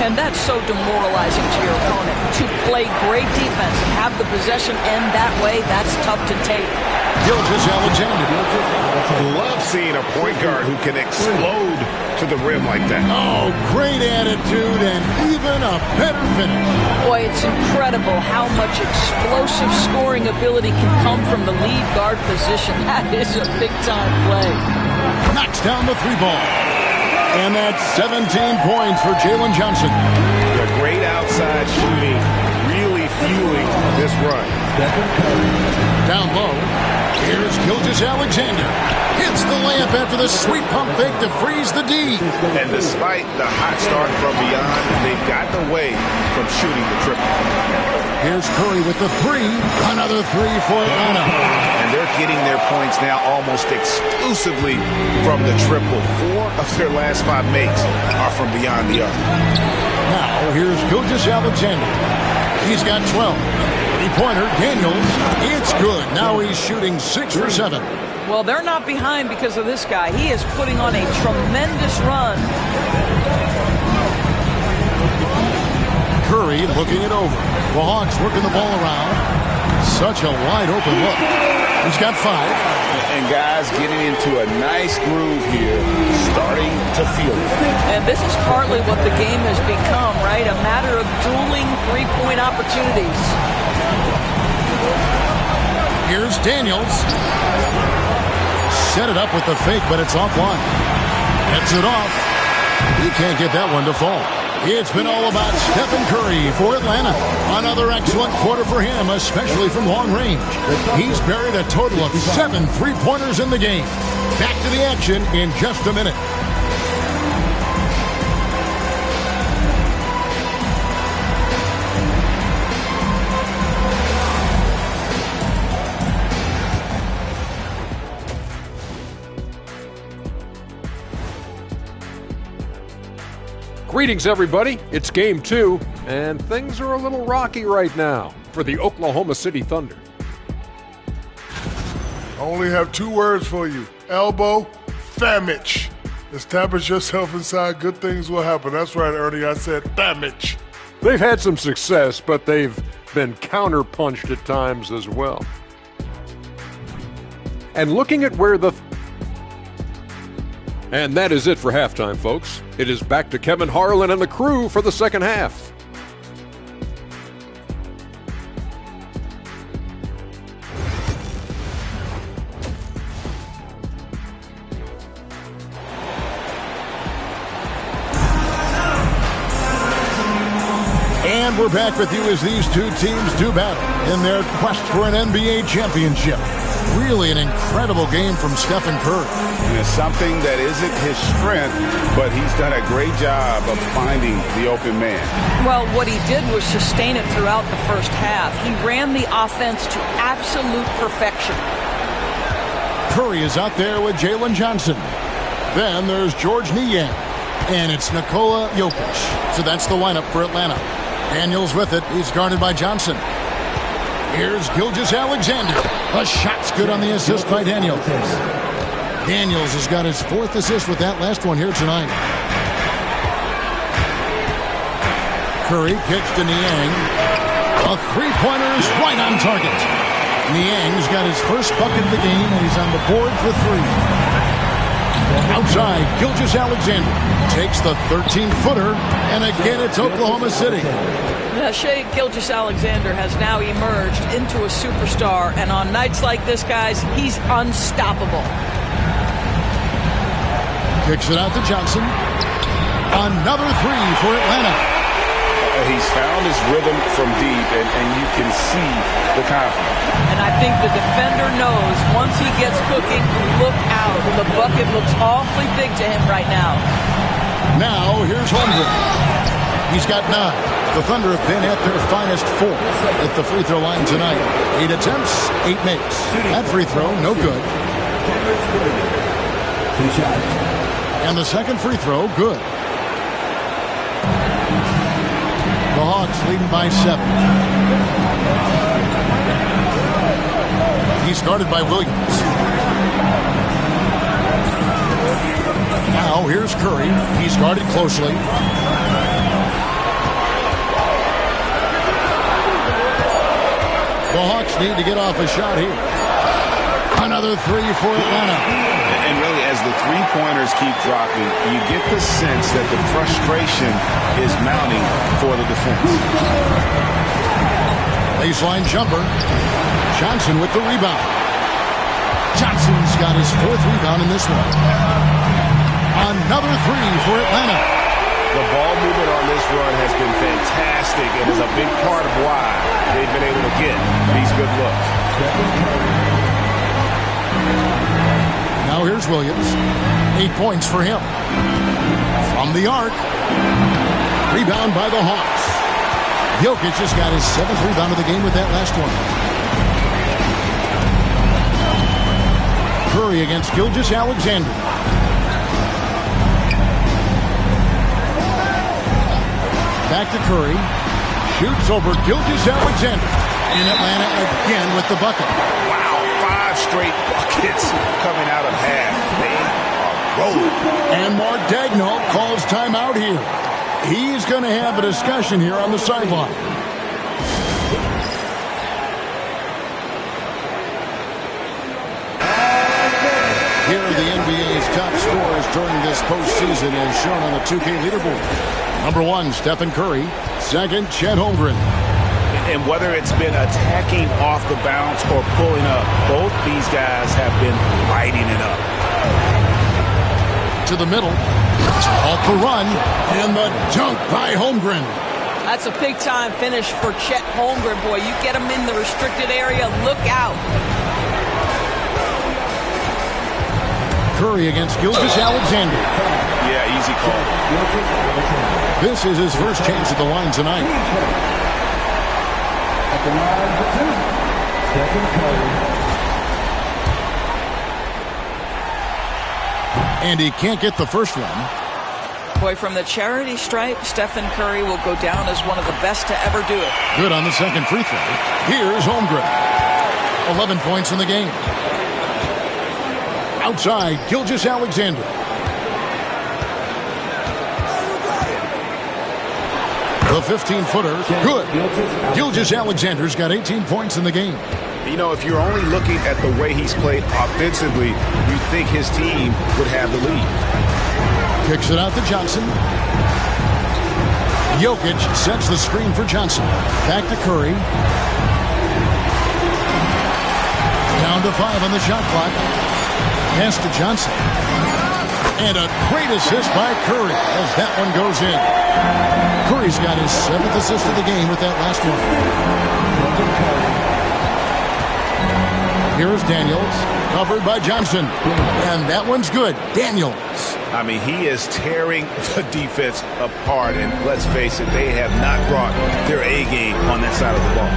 And that's so demoralizing to your opponent. To play great defense and have the possession end that way, that's tough to take. Gilgeous-Alexander. Love seeing a point guard who can explode to the rim like that. Oh, great attitude and even a better finish. Boy, it's incredible how much explosive scoring ability can come from the lead guard position. That is a big-time play. Knocks down the 3 ball. And that's 17 points for Jalen Johnson. A great outside shooting, really fueling this run. Down low, here's Gilgeous-Alexander. Hits the layup after the sweet pump fake to freeze the D. And despite the hot start from beyond, they've gotten away from shooting the triple. Here's Curry with the 3. Another 3 for Atlanta. And they're getting their points now almost exclusively from the triple. 4 of their last 5 makes are from beyond the arc. Now, here's Gilgeous-Alexander. He's got 12. 3-pointer, Daniels. It's good. Now he's shooting 6 for 7. Well, they're not behind because of this guy. He is putting on a tremendous run. Curry looking it over. The Hawks working the ball around. Such a wide open look. He's got 5. And guys getting into a nice groove here, starting to feel it. And this is partly what the game has become, right? A matter of dueling 3-point opportunities. Here's Daniels. Set it up with the fake, but it's offline. Gets it off. He can't get that one to fall. It's been all about Stephen Curry for Atlanta. Another excellent quarter for him, especially from long range. He's buried a total of 7 3-pointers in the game. Back to the action in just a minute. Greetings, everybody. It's Game 2, and things are a little rocky right now for the Oklahoma City Thunder. I only have 2 words for you. Elbow, famich. Establish yourself inside, good things will happen. That's right, Ernie, I said famich. They've had some success, but they've been counterpunched at times as well. And looking at where the... And that is it for halftime, folks. It is back to Kevin Harlan and the crew for the second half. And we're back with you as these two teams do battle in their quest for an NBA championship. Really an incredible game from Stephen Curry. And it's something that isn't his strength, but he's done a great job of finding the open man. Well, what he did was sustain it throughout the first half. He ran the offense to absolute perfection. Curry is out there with Jalen Johnson. Then there's George Niang. And it's Nikola Jokic. So that's the lineup for Atlanta. Daniels with it. He's guarded by Johnson. Here's Gilgeous-Alexander. A shot's good on the assist by Daniels. Daniels has got his 4th assist with that last one here tonight. Curry kicks to Niang. A 3-pointer is right on target. Niang's got his first bucket of the game, and he's on the board for 3. Outside, Gilgeous-Alexander takes the 13-footer, and again it's Oklahoma City. Shai Gilgeous-Alexander has now emerged into a superstar, and on nights like this, guys, he's unstoppable. Kicks it out to Johnson. Another 3 for Atlanta. He's found his rhythm from deep, and you can see the confidence. And I think the defender knows once he gets cooking, look out. The bucket looks awfully big to him right now. Now, here's Holmgren. He's got 9. The Thunder have been at their finest 4 at the free throw line tonight. 8 attempts, 8 makes. That free throw, no good. And the second free throw, good. The Hawks leading by 7. He's guarded by Williams. Now here's Curry. He's guarded closely. The Hawks need to get off a shot here. Another 3 for Atlanta. And really, as the 3-pointers keep dropping, you get the sense that the frustration is mounting for the defense. Baseline jumper. Johnson with the rebound. Johnson's got his 4th rebound in this one. Another 3 for Atlanta. The ball movement on this run has been fantastic and is a big part of why they've been able to get these good looks. Now here's Williams. 8 points for him. From the arc. Rebound by the Hawks. Jokic just got his 7th rebound of the game with that last one. Curry against Gilgeous-Alexander. Back to Curry. Shoots over Gilgeous-Alexander. In Atlanta again with the bucket. Wow, 5 straight buckets coming out of half. They are rolling. And Mark Daigneault calls timeout here. He's going to have a discussion here on the sideline. Here are the NBA's top scorers during this postseason as shown on the 2K leaderboard. Number 1, Stephen Curry. 2nd, Chet Holmgren. And whether it's been attacking off the bounce or pulling up, both these guys have been lighting it up. To the middle. Off the run. And the dunk by Holmgren. That's a big-time finish for Chet Holmgren. Boy, you get him in the restricted area, look out. Curry against Gilgeous-Alexander. Yeah, easy call. This is his first chance at the line tonight. At the line for two, Stephen Curry. And he can't get the first one. Boy, from the charity stripe, Stephen Curry will go down as one of the best to ever do it. Good on the second free throw. Here's Holmgren. 11 points in the game. Outside, Gilgeous-Alexander. The 15-footer, good. Gilgeous-Alexander's got 18 points in the game. You know, if you're only looking at the way he's played offensively, you think his team would have the lead. Kicks it out to Johnson. Jokic sets the screen for Johnson. Back to Curry. Down to 5 on the shot clock. Pass to Johnson. And a great assist by Curry as that one goes in. Curry's got his 7th assist of the game with that last one. Here's Daniels, covered by Johnson. And that one's good. Daniels. I mean, he is tearing the defense apart. And let's face it, they have not brought their A game on that side of the ball.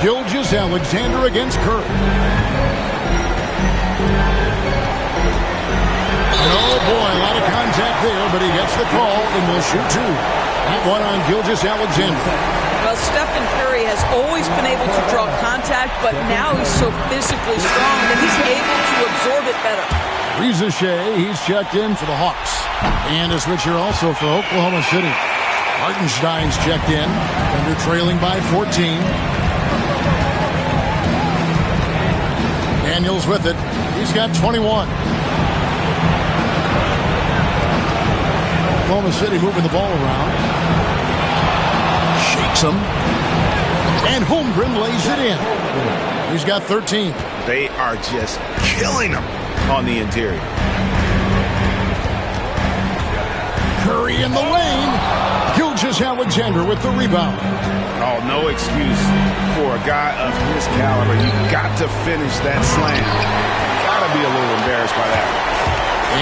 Gilgeous-Alexander against Curry. Oh boy, a lot of contact there, but he gets the call and will shoot two. That one on Gilgeous-Alexander. Well, Stephen Curry has always been able to draw contact, but now he's so physically strong that he's able to absorb it better. Reza Shea, he's checked in for the Hawks. And a switcher also for Oklahoma City. Hartenstein's checked in. Thunder trailing by 14. Daniels with it. He's got 21. Oklahoma City moving the ball around. Shakes him. And Holmgren lays it in. He's got 13. They are just killing him on the interior. Curry in the lane. Gilgeous-Alexander with the rebound. Oh, no excuse for a guy of his caliber. You've got to finish that slam. Gotta be a little embarrassed by that.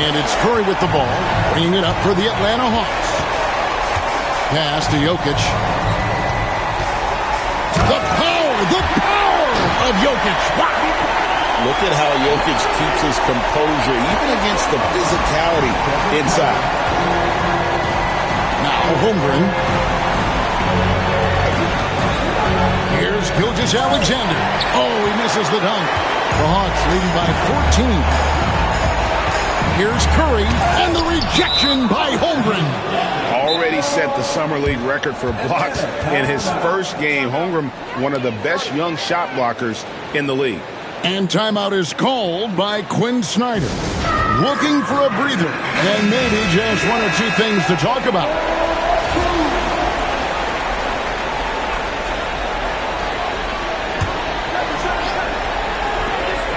And it's Curry with the ball, bringing it up for the Atlanta Hawks. Pass to Jokic. The power of Jokic. Wow. Look at how Jokic keeps his composure, even against the physicality inside. Now Holmgren. Here's Gilgeous-Alexander. Oh, he misses the dunk. The Hawks leading by 14. Here's Curry, and the rejection by Holmgren. Already set the Summer League record for blocks in his first game. Holmgren, one of the best young shot blockers in the league. And timeout is called by Quinn Snyder. Looking for a breather, and maybe just one or two things to talk about.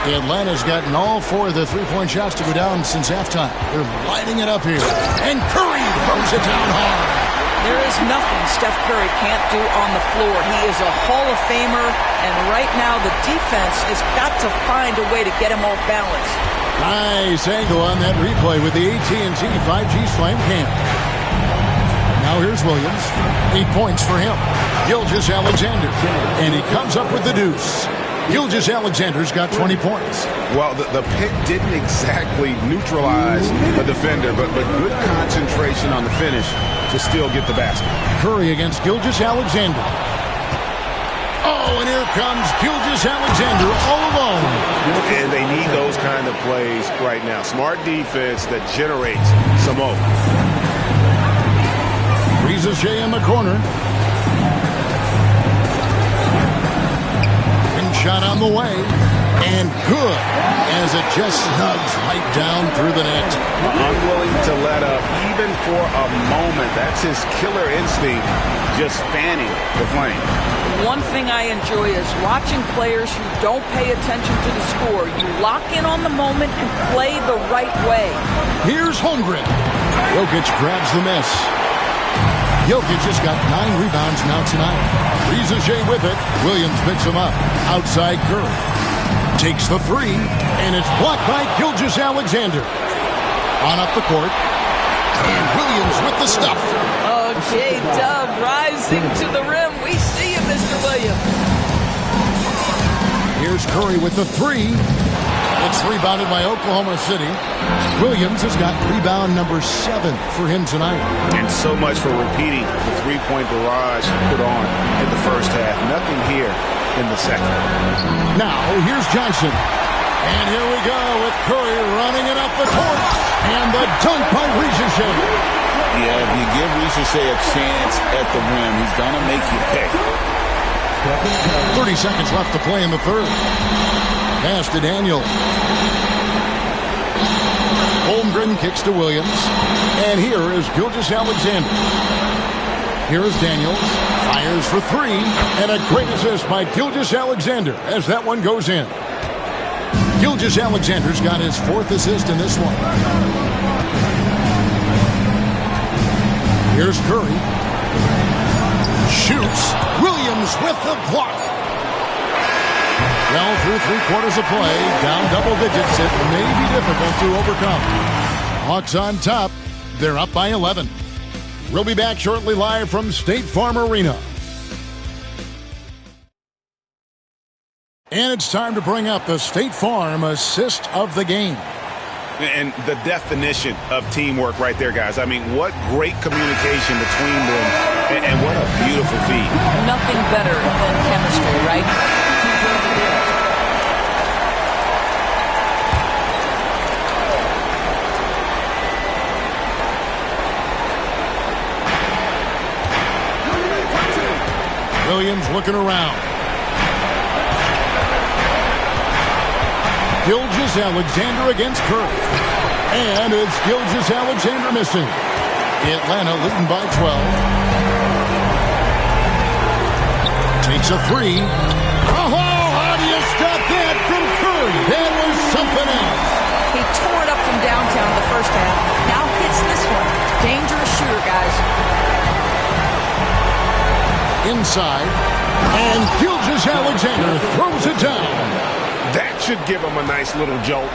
Atlanta's gotten all 4 of the three-point shots to go down since halftime. They're lighting it up here. And Curry throws it down hard. There is nothing Steph Curry can't do on the floor. He is a Hall of Famer, and right now the defense has got to find a way to get him off balance. Nice angle on that replay with the AT&T 5G Slam Cam. Now here's Williams. 8 points for him. Gilgeous-Alexander. And he comes up with the deuce. Gilgeous-Alexander's got 20 points. Well, the pick didn't exactly neutralize a defender, but good concentration on the finish to still get the basket. Curry against Gilgeous-Alexander. Oh, and here comes Gilgeous-Alexander all alone. And they need those kind of plays right now. Smart defense that generates some more. Reza Shea in the corner. Shot on the way. And good, as it just snugs right down through the net. Unwilling to let up, even for a moment. That's his killer instinct, just fanning the flame. One thing I enjoy is watching players who don't pay attention to the score. You lock in on the moment and play the right way. Here's Holmgren. Jokic grabs the miss. Jokic just got 9 rebounds now tonight. Reason Shea with it. Williams picks him up. Outside Curry. Takes the three, and it's blocked by Gilgeous-Alexander. On up the court. And Williams with the stuff. Oh, J-Dub rising to the rim. We see you, Mr. Williams. Here's Curry with the three. It's rebounded by Oklahoma City. Williams has got rebound number 7 for him tonight. And so much for repeating the three-point barrage put on in the first half. Nothing here in the second. Now, here's Johnson. And here we go with Curry running it up the court. And the dunk by Reason Shea. Yeah, if you give Reason Shea a chance at the rim, he's going to make you pay. 30 seconds left to play in the third. Pass to Daniel. Holmgren kicks to Williams. And here is Gilgeous-Alexander. Here is Daniels. Fires for 3. And a great assist by Gilgeous-Alexander as that one goes in. Gilgeous-Alexander's got his 4th assist in this one. Here's Curry. Shoots. Williams with the block. Well, through 3/4 of play, down double digits, it may be difficult to overcome. Hawks on top. They're up by 11. We'll be back shortly live from State Farm Arena. And it's time to bring up the State Farm assist of the game. And the definition of teamwork right there, guys. I mean, what great communication between them, and what a beautiful feat. Nothing better than chemistry, right? Williams looking around. Gilgeous-Alexander against Curry. And it's Gilgeous-Alexander missing. Atlanta leading by 12. Takes a 3. Oh, how do you stop that from Curry? That was something else. He tore it up from downtown in the first half. Now hits this one. Dangerous shooter, guys. Inside. And Gilgeous-Alexander throws it down. That should give them a nice little jolt.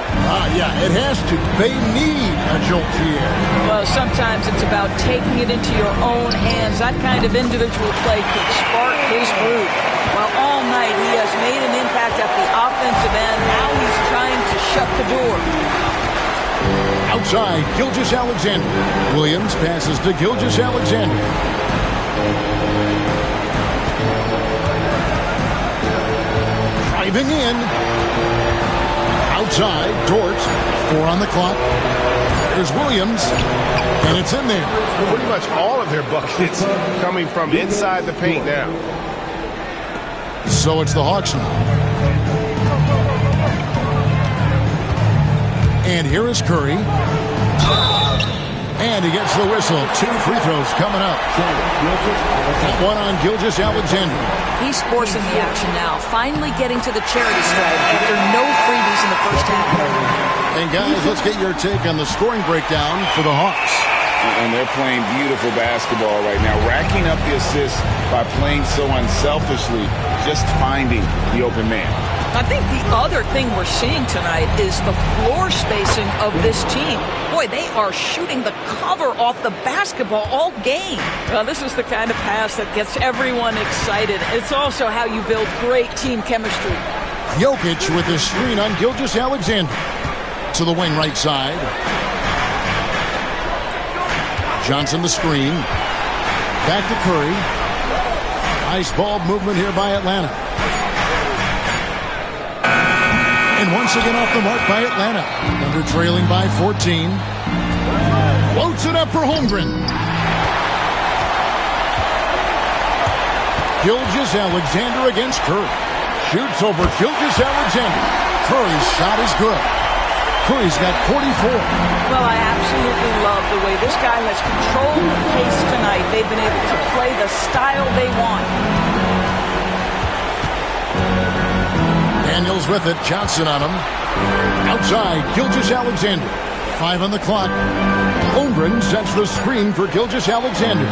Yeah, it has to. They need a jolt here. Well, sometimes it's about taking it into your own hands. That kind of individual play could spark his groove. Well, all night he has made an impact at the offensive end. Now he's trying to shut the door. Outside, Gilgeous-Alexander. Williams passes to Gilgeous-Alexander. Driving in. Outside, Dort. 4 on the clock. There's Williams. And it's in there. Pretty much all of their buckets coming from inside the paint now. So it's the Hawks now. And here is Curry. And he gets the whistle. 2 free throws coming up. One on Gilgeous-Alexander. He's forcing the action now. Finally getting to the charity stripe after no freebies in the first half. And guys, let's get your take on the scoring breakdown for the Hawks. And they're playing beautiful basketball right now, racking up the assists by playing so unselfishly, just finding the open man. I think the other thing we're seeing tonight is the floor spacing of this team. Boy, they are shooting the cover off the basketball all game. Well, this is the kind of pass that gets everyone excited. It's also how you build great team chemistry. Jokic with his screen on Gilgeous-Alexander. To the wing right side. Johnson the screen. Back to Curry. Nice ball movement here by Atlanta. And once again off the mark by Atlanta. Under trailing by 14. Floats it up for Holmgren. Gilgeous-Alexander against Curry. shoots over Gilgeous-Alexander. Curry's shot is good. Curry's got 44. Well, I absolutely love the way this guy has controlled the pace tonight. They've been able to play the style they want. Daniels with it. Johnson on him. Outside, Gilgeous-Alexander. 5 on the clock. Holmgren sets the screen for Gilgeous-Alexander.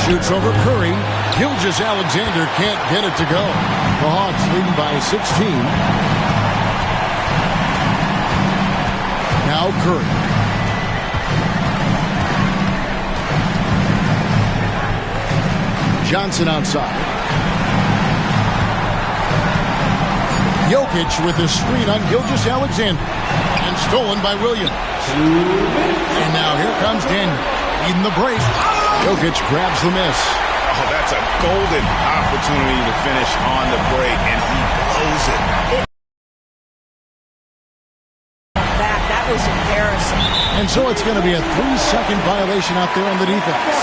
Shoots over Curry. Gilgeous-Alexander can't get it to go. The Hawks leading by 16. Now Curry. Johnson outside. Jokic with the screen on Gilgeous-Alexander. And stolen by Williams. And now here comes Daniel. Leading the brace. Jokic grabs the miss. Oh, that's a golden opportunity to finish on the break, and he blows it. That was embarrassing. And so it's going to be a 3-second violation out there on the defense.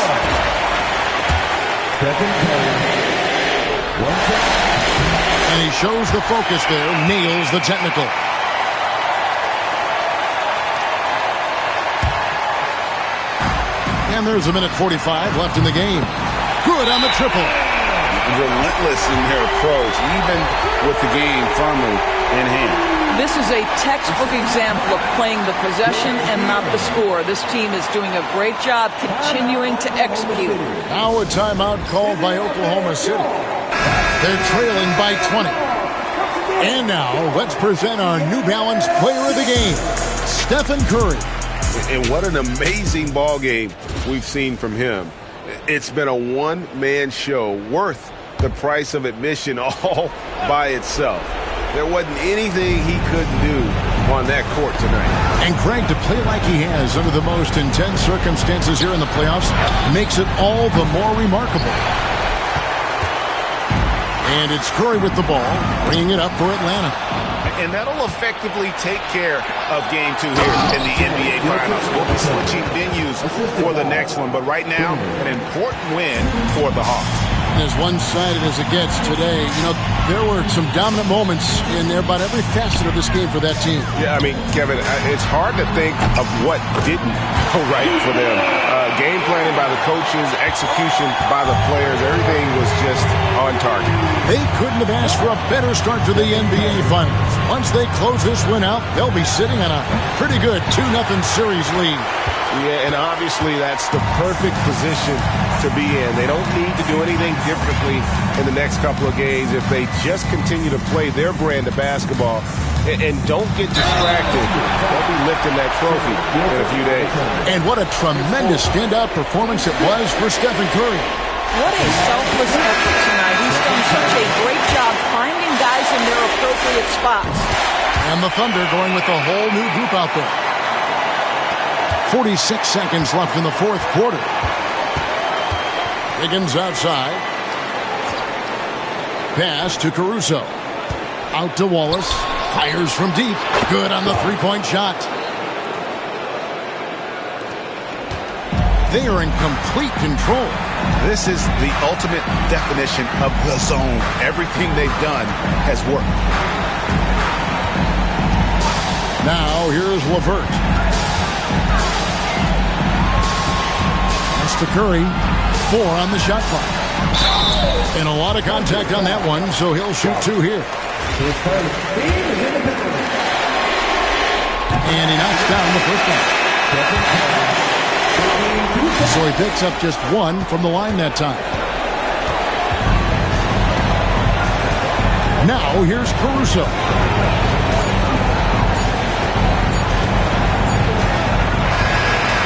And he shows the focus there, nails the technical. And there's a minute 45 left in the game. Good on the triple. Relentless in their approach, even with the game firmly in hand. This is a textbook example of playing the possession and not the score. This team is doing a great job continuing to execute. Now a timeout called by Oklahoma City. They're trailing by 20. And now let's present our New Balance player of the game, Stephen Curry. And what an amazing ball game we've seen from him. It's been a one-man show worth the price of admission all by itself. There wasn't anything he couldn't do on that court tonight. And Craig, to play like he has under the most intense circumstances here in the playoffs makes it all the more remarkable. And it's Curry with the ball, bringing it up for Atlanta. And that'll effectively take care of Game 2 here in the NBA Finals. We'll be switching venues for the next one, but right now, an important win for the Hawks. As one-sided as it gets today, you know, there were some dominant moments in there about every facet of this game for that team. Yeah, I mean, Kevin, it's hard to think of what didn't go right for them. Game planning by the coaches, execution by the players, everything was just on target. They couldn't have asked for a better start to the NBA Finals. Once they close this win out, they'll be sitting on a pretty good 2-0 series lead. Yeah, and obviously that's the perfect position to be in. They don't need to do anything differently in the next couple of games if they just continue to play their brand of basketball and don't get distracted. They'll be lifting that trophy in a few days. And what a tremendous standout performance it was for Stephen Curry. What a selfless effort tonight. He's done such a great job finding guys in their appropriate spots. And the Thunder going with a whole new group out there. 46 seconds left in the fourth quarter. Higgins outside. Pass to Caruso. Out to Wallace. Fires from deep. Good on the three-point shot. They are in complete control. This is the ultimate definition of the zone. Everything they've done has worked. Now here's LeVert. That's to Curry. 4 on the shot clock. And a lot of contact on that one, so he'll shoot 2 here. And he knocks down the first one. So he picks up just 1 from the line that time. Now here's Caruso.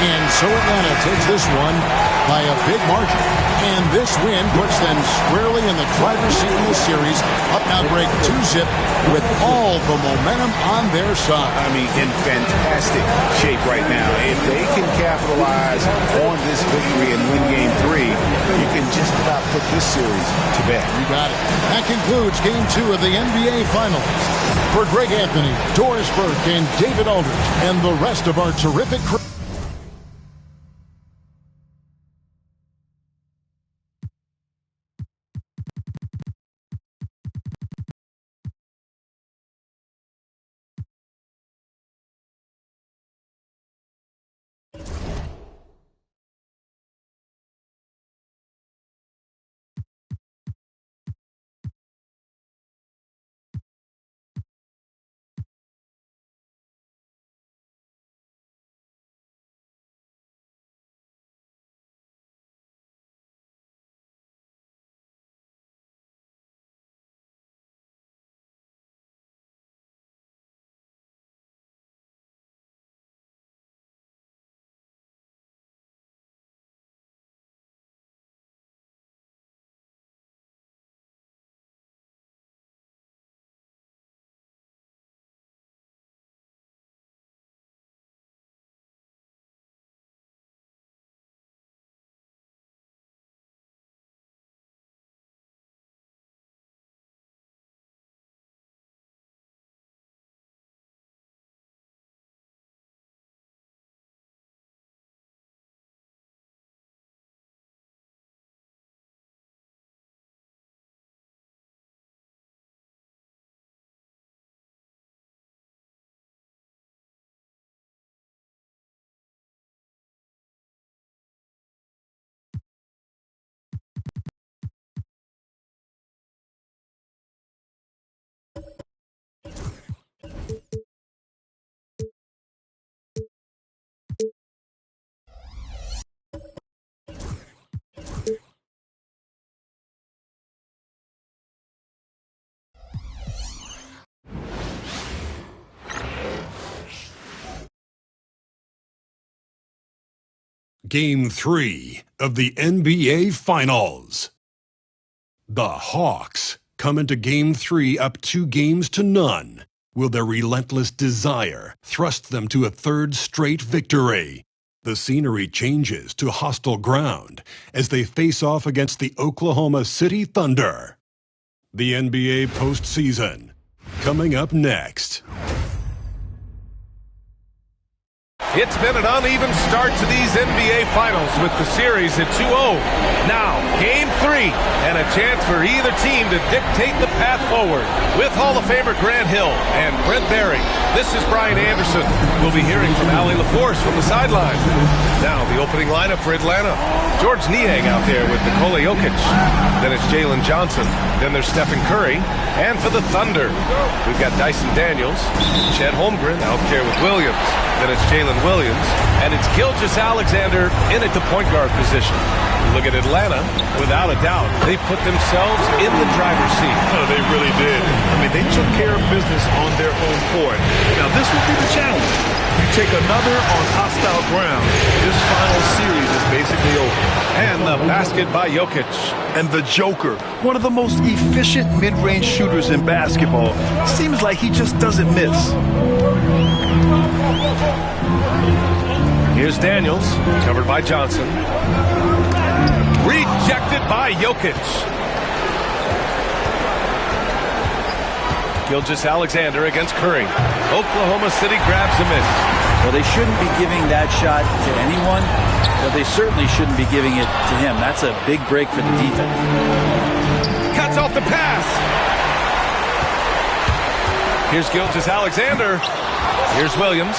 And so Atlanta takes this one by a big margin. And this win puts them squarely in the driver's seat in the series. Up now break 2-zip with all the momentum on their side. I mean, in fantastic shape right now. If they can capitalize on this victory and win Game 3, you can just about put this series to bed. You got it. That concludes Game 2 of the NBA Finals. For Greg Anthony, Doris Burke, and David Aldridge, and the rest of our terrific crew. Game 3 of the NBA Finals. The Hawks come into Game 3 up 2-0. Will their relentless desire thrust them to a third straight victory? The scenery changes to hostile ground as they face off against the Oklahoma City Thunder. The NBA postseason, coming up next. It's been an uneven start to these NBA Finals with the series at 2-0. Now, Game 3, and a chance for either team to dictate the path forward. With Hall of Famer Grant Hill and Brent Barry, this is Brian Anderson. We'll be hearing from Allie LaForce from the sideline. Now, the opening lineup for Atlanta. George Niang out there with Nikola Jokic. Then it's Jalen Johnson. Then there's Stephen Curry. And for the Thunder, we've got Dyson Daniels, Chet Holmgren out there with Williams. Then it's Jalen Williams, and it's Gilgeous-Alexander in at the point guard position. Look at Atlanta, without a doubt, they put themselves in the driver's seat. Oh, they really did. I mean, they took care of business on their home court. Now, this will be the challenge. You take another on hostile ground, this final series is basically over. And the basket by Jokic. And the Joker, one of the most efficient mid-range shooters in basketball. Seems like he just doesn't miss. Here's Daniels, covered by Johnson. Rejected by Jokic. Gilgeous-Alexander against Curry. Oklahoma City grabs a miss. Well, they shouldn't be giving that shot to anyone, but they certainly shouldn't be giving it to him. That's a big break for the defense. Cuts off the pass. Here's Gilgeous-Alexander. Here's Williams.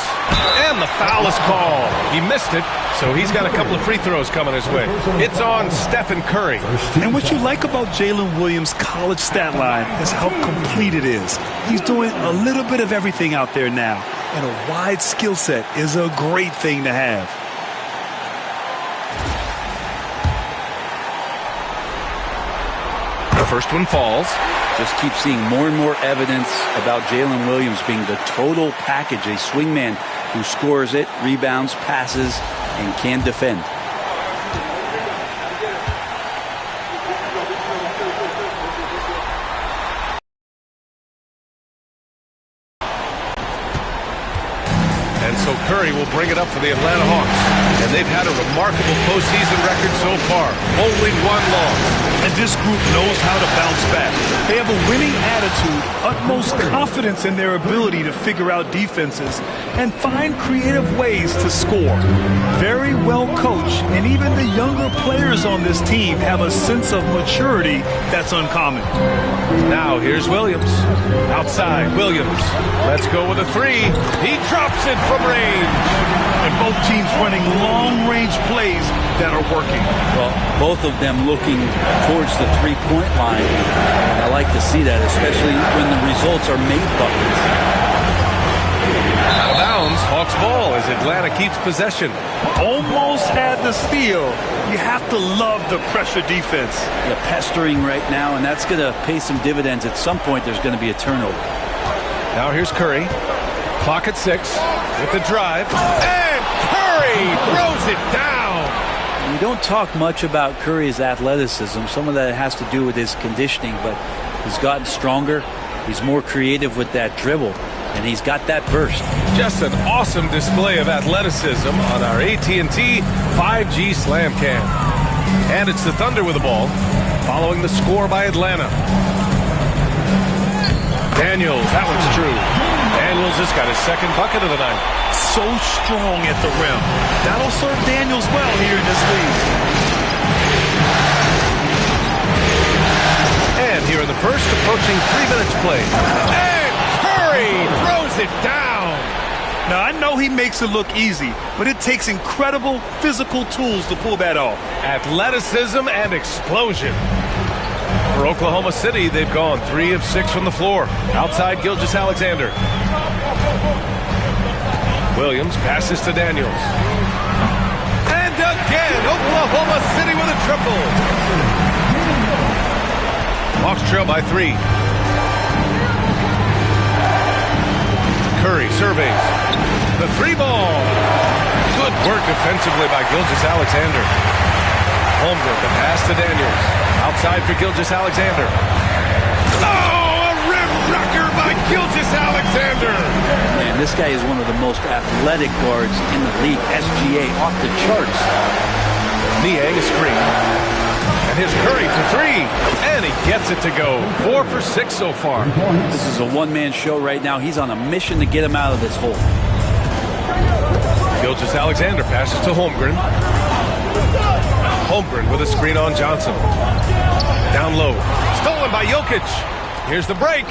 And the foul is called. He missed it, so he's got a couple of free throws coming his way. It's on Stephen Curry. And what you like about Jalen Williams' college stat line is how complete it is. He's doing a little bit of everything out there now. And a wide skill set is a great thing to have. The first one falls. Just keep seeing more and more evidence about Jalen Williams being the total package, a swingman who scores it, rebounds, passes, and can defend. And so Curry will bring it up for the Atlanta Hawks. And they've had a remarkable postseason record so far. Only one loss. And this group knows how to bounce back. They have a winning attitude, utmost confidence in their ability to figure out defenses, and find creative ways to score. Very well coached, and even the younger players on this team have a sense of maturity that's uncommon. Now here's Williams. Outside, Williams. Let's go with a three. He drops it from range. And both teams running long-range plays that are working. Well, both of them looking towards the three-point line. And I like to see that, especially when the results are made buckets. Out of bounds, Hawks ball as Atlanta keeps possession. Almost had the steal. You have to love the pressure defense. Yeah, pestering right now, and that's going to pay some dividends. At some point, there's going to be a turnover. Now here's Curry. Clock at 6 with the drive. And Curry throws it down. We don't talk much about Curry's athleticism. Some of that has to do with his conditioning, but he's gotten stronger. He's more creative with that dribble, and he's got that burst. Just an awesome display of athleticism on our AT&T 5G Slam Cam. And it's the Thunder with the ball, following the score by Atlanta. Daniels, that one's true. Daniels just got his second bucket of the night. So strong at the rim. That'll serve Daniels well here in this league. And here in the first, approaching 3 minutes played. And Curry throws it down. Now, I know he makes it look easy, but it takes incredible physical tools to pull that off. Athleticism and explosion. For Oklahoma City, they've gone 3 of 6 from the floor. Outside, Gilgeous-Alexander. Williams passes to Daniels. And again, Oklahoma City with a triple. Hawks trail by 3. Curry surveys. The 3 ball. Good work defensively by Gilgeous-Alexander. Holmgren, the pass to Daniels. Outside for Gilgeous-Alexander. Oh, a rim wrecker by Gilgeous-Alexander. Man, this guy is one of the most athletic guards in the league. SGA off the charts. Niang a screen. And here's Curry for three. And he gets it to go. 4 for 6 so far. This is a one-man show right now. He's on a mission to get him out of this hole. Gilgeous-Alexander passes to Holmgren. Holmgren with a screen on Johnson. Down low. Stolen by Jokic. Here's the break.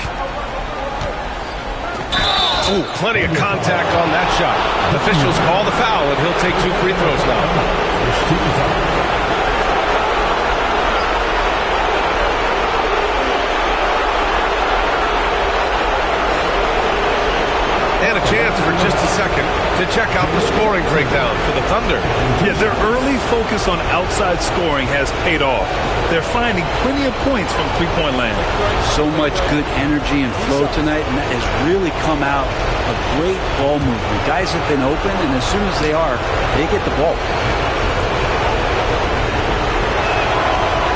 Ooh, plenty of contact on that shot. Officials call the foul, and he'll take 2 free throws now. And a chance for just a second to check out the scoring breakdown for the Thunder. Yeah, their early focus on outside scoring has paid off. They're finding plenty of points from three-point land. So much good energy and flow tonight, and that has really come out of great ball movement. Guys have been open, and as soon as they are, they get the ball.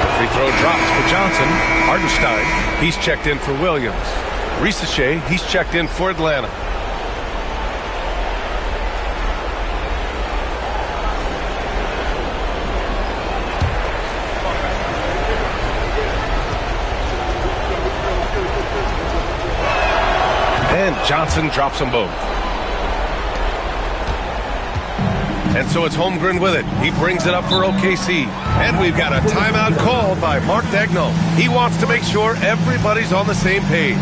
The free throw drops for Johnson. Hartenstein, he's checked in for Williams. Risacher, he's checked in for Atlanta. And Johnson drops them both. And so it's Holmgren with it. He brings it up for OKC. And we've got a timeout called by Mark Daigneault. He wants to make sure everybody's on the same page.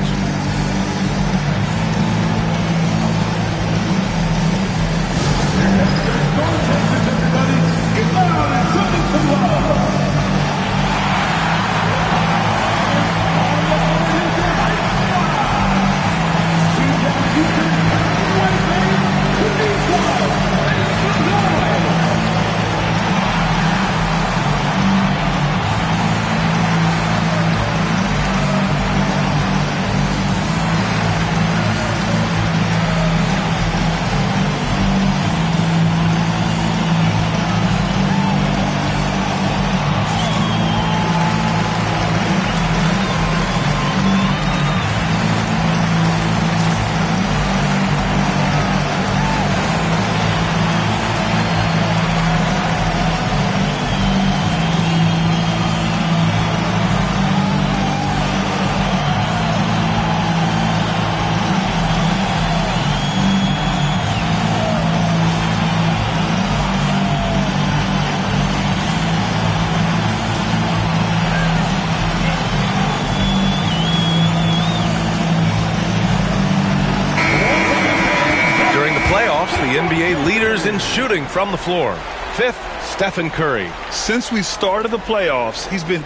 The NBA leaders in shooting from the floor. 5th, Stephen Curry. Since we started the playoffs, he's been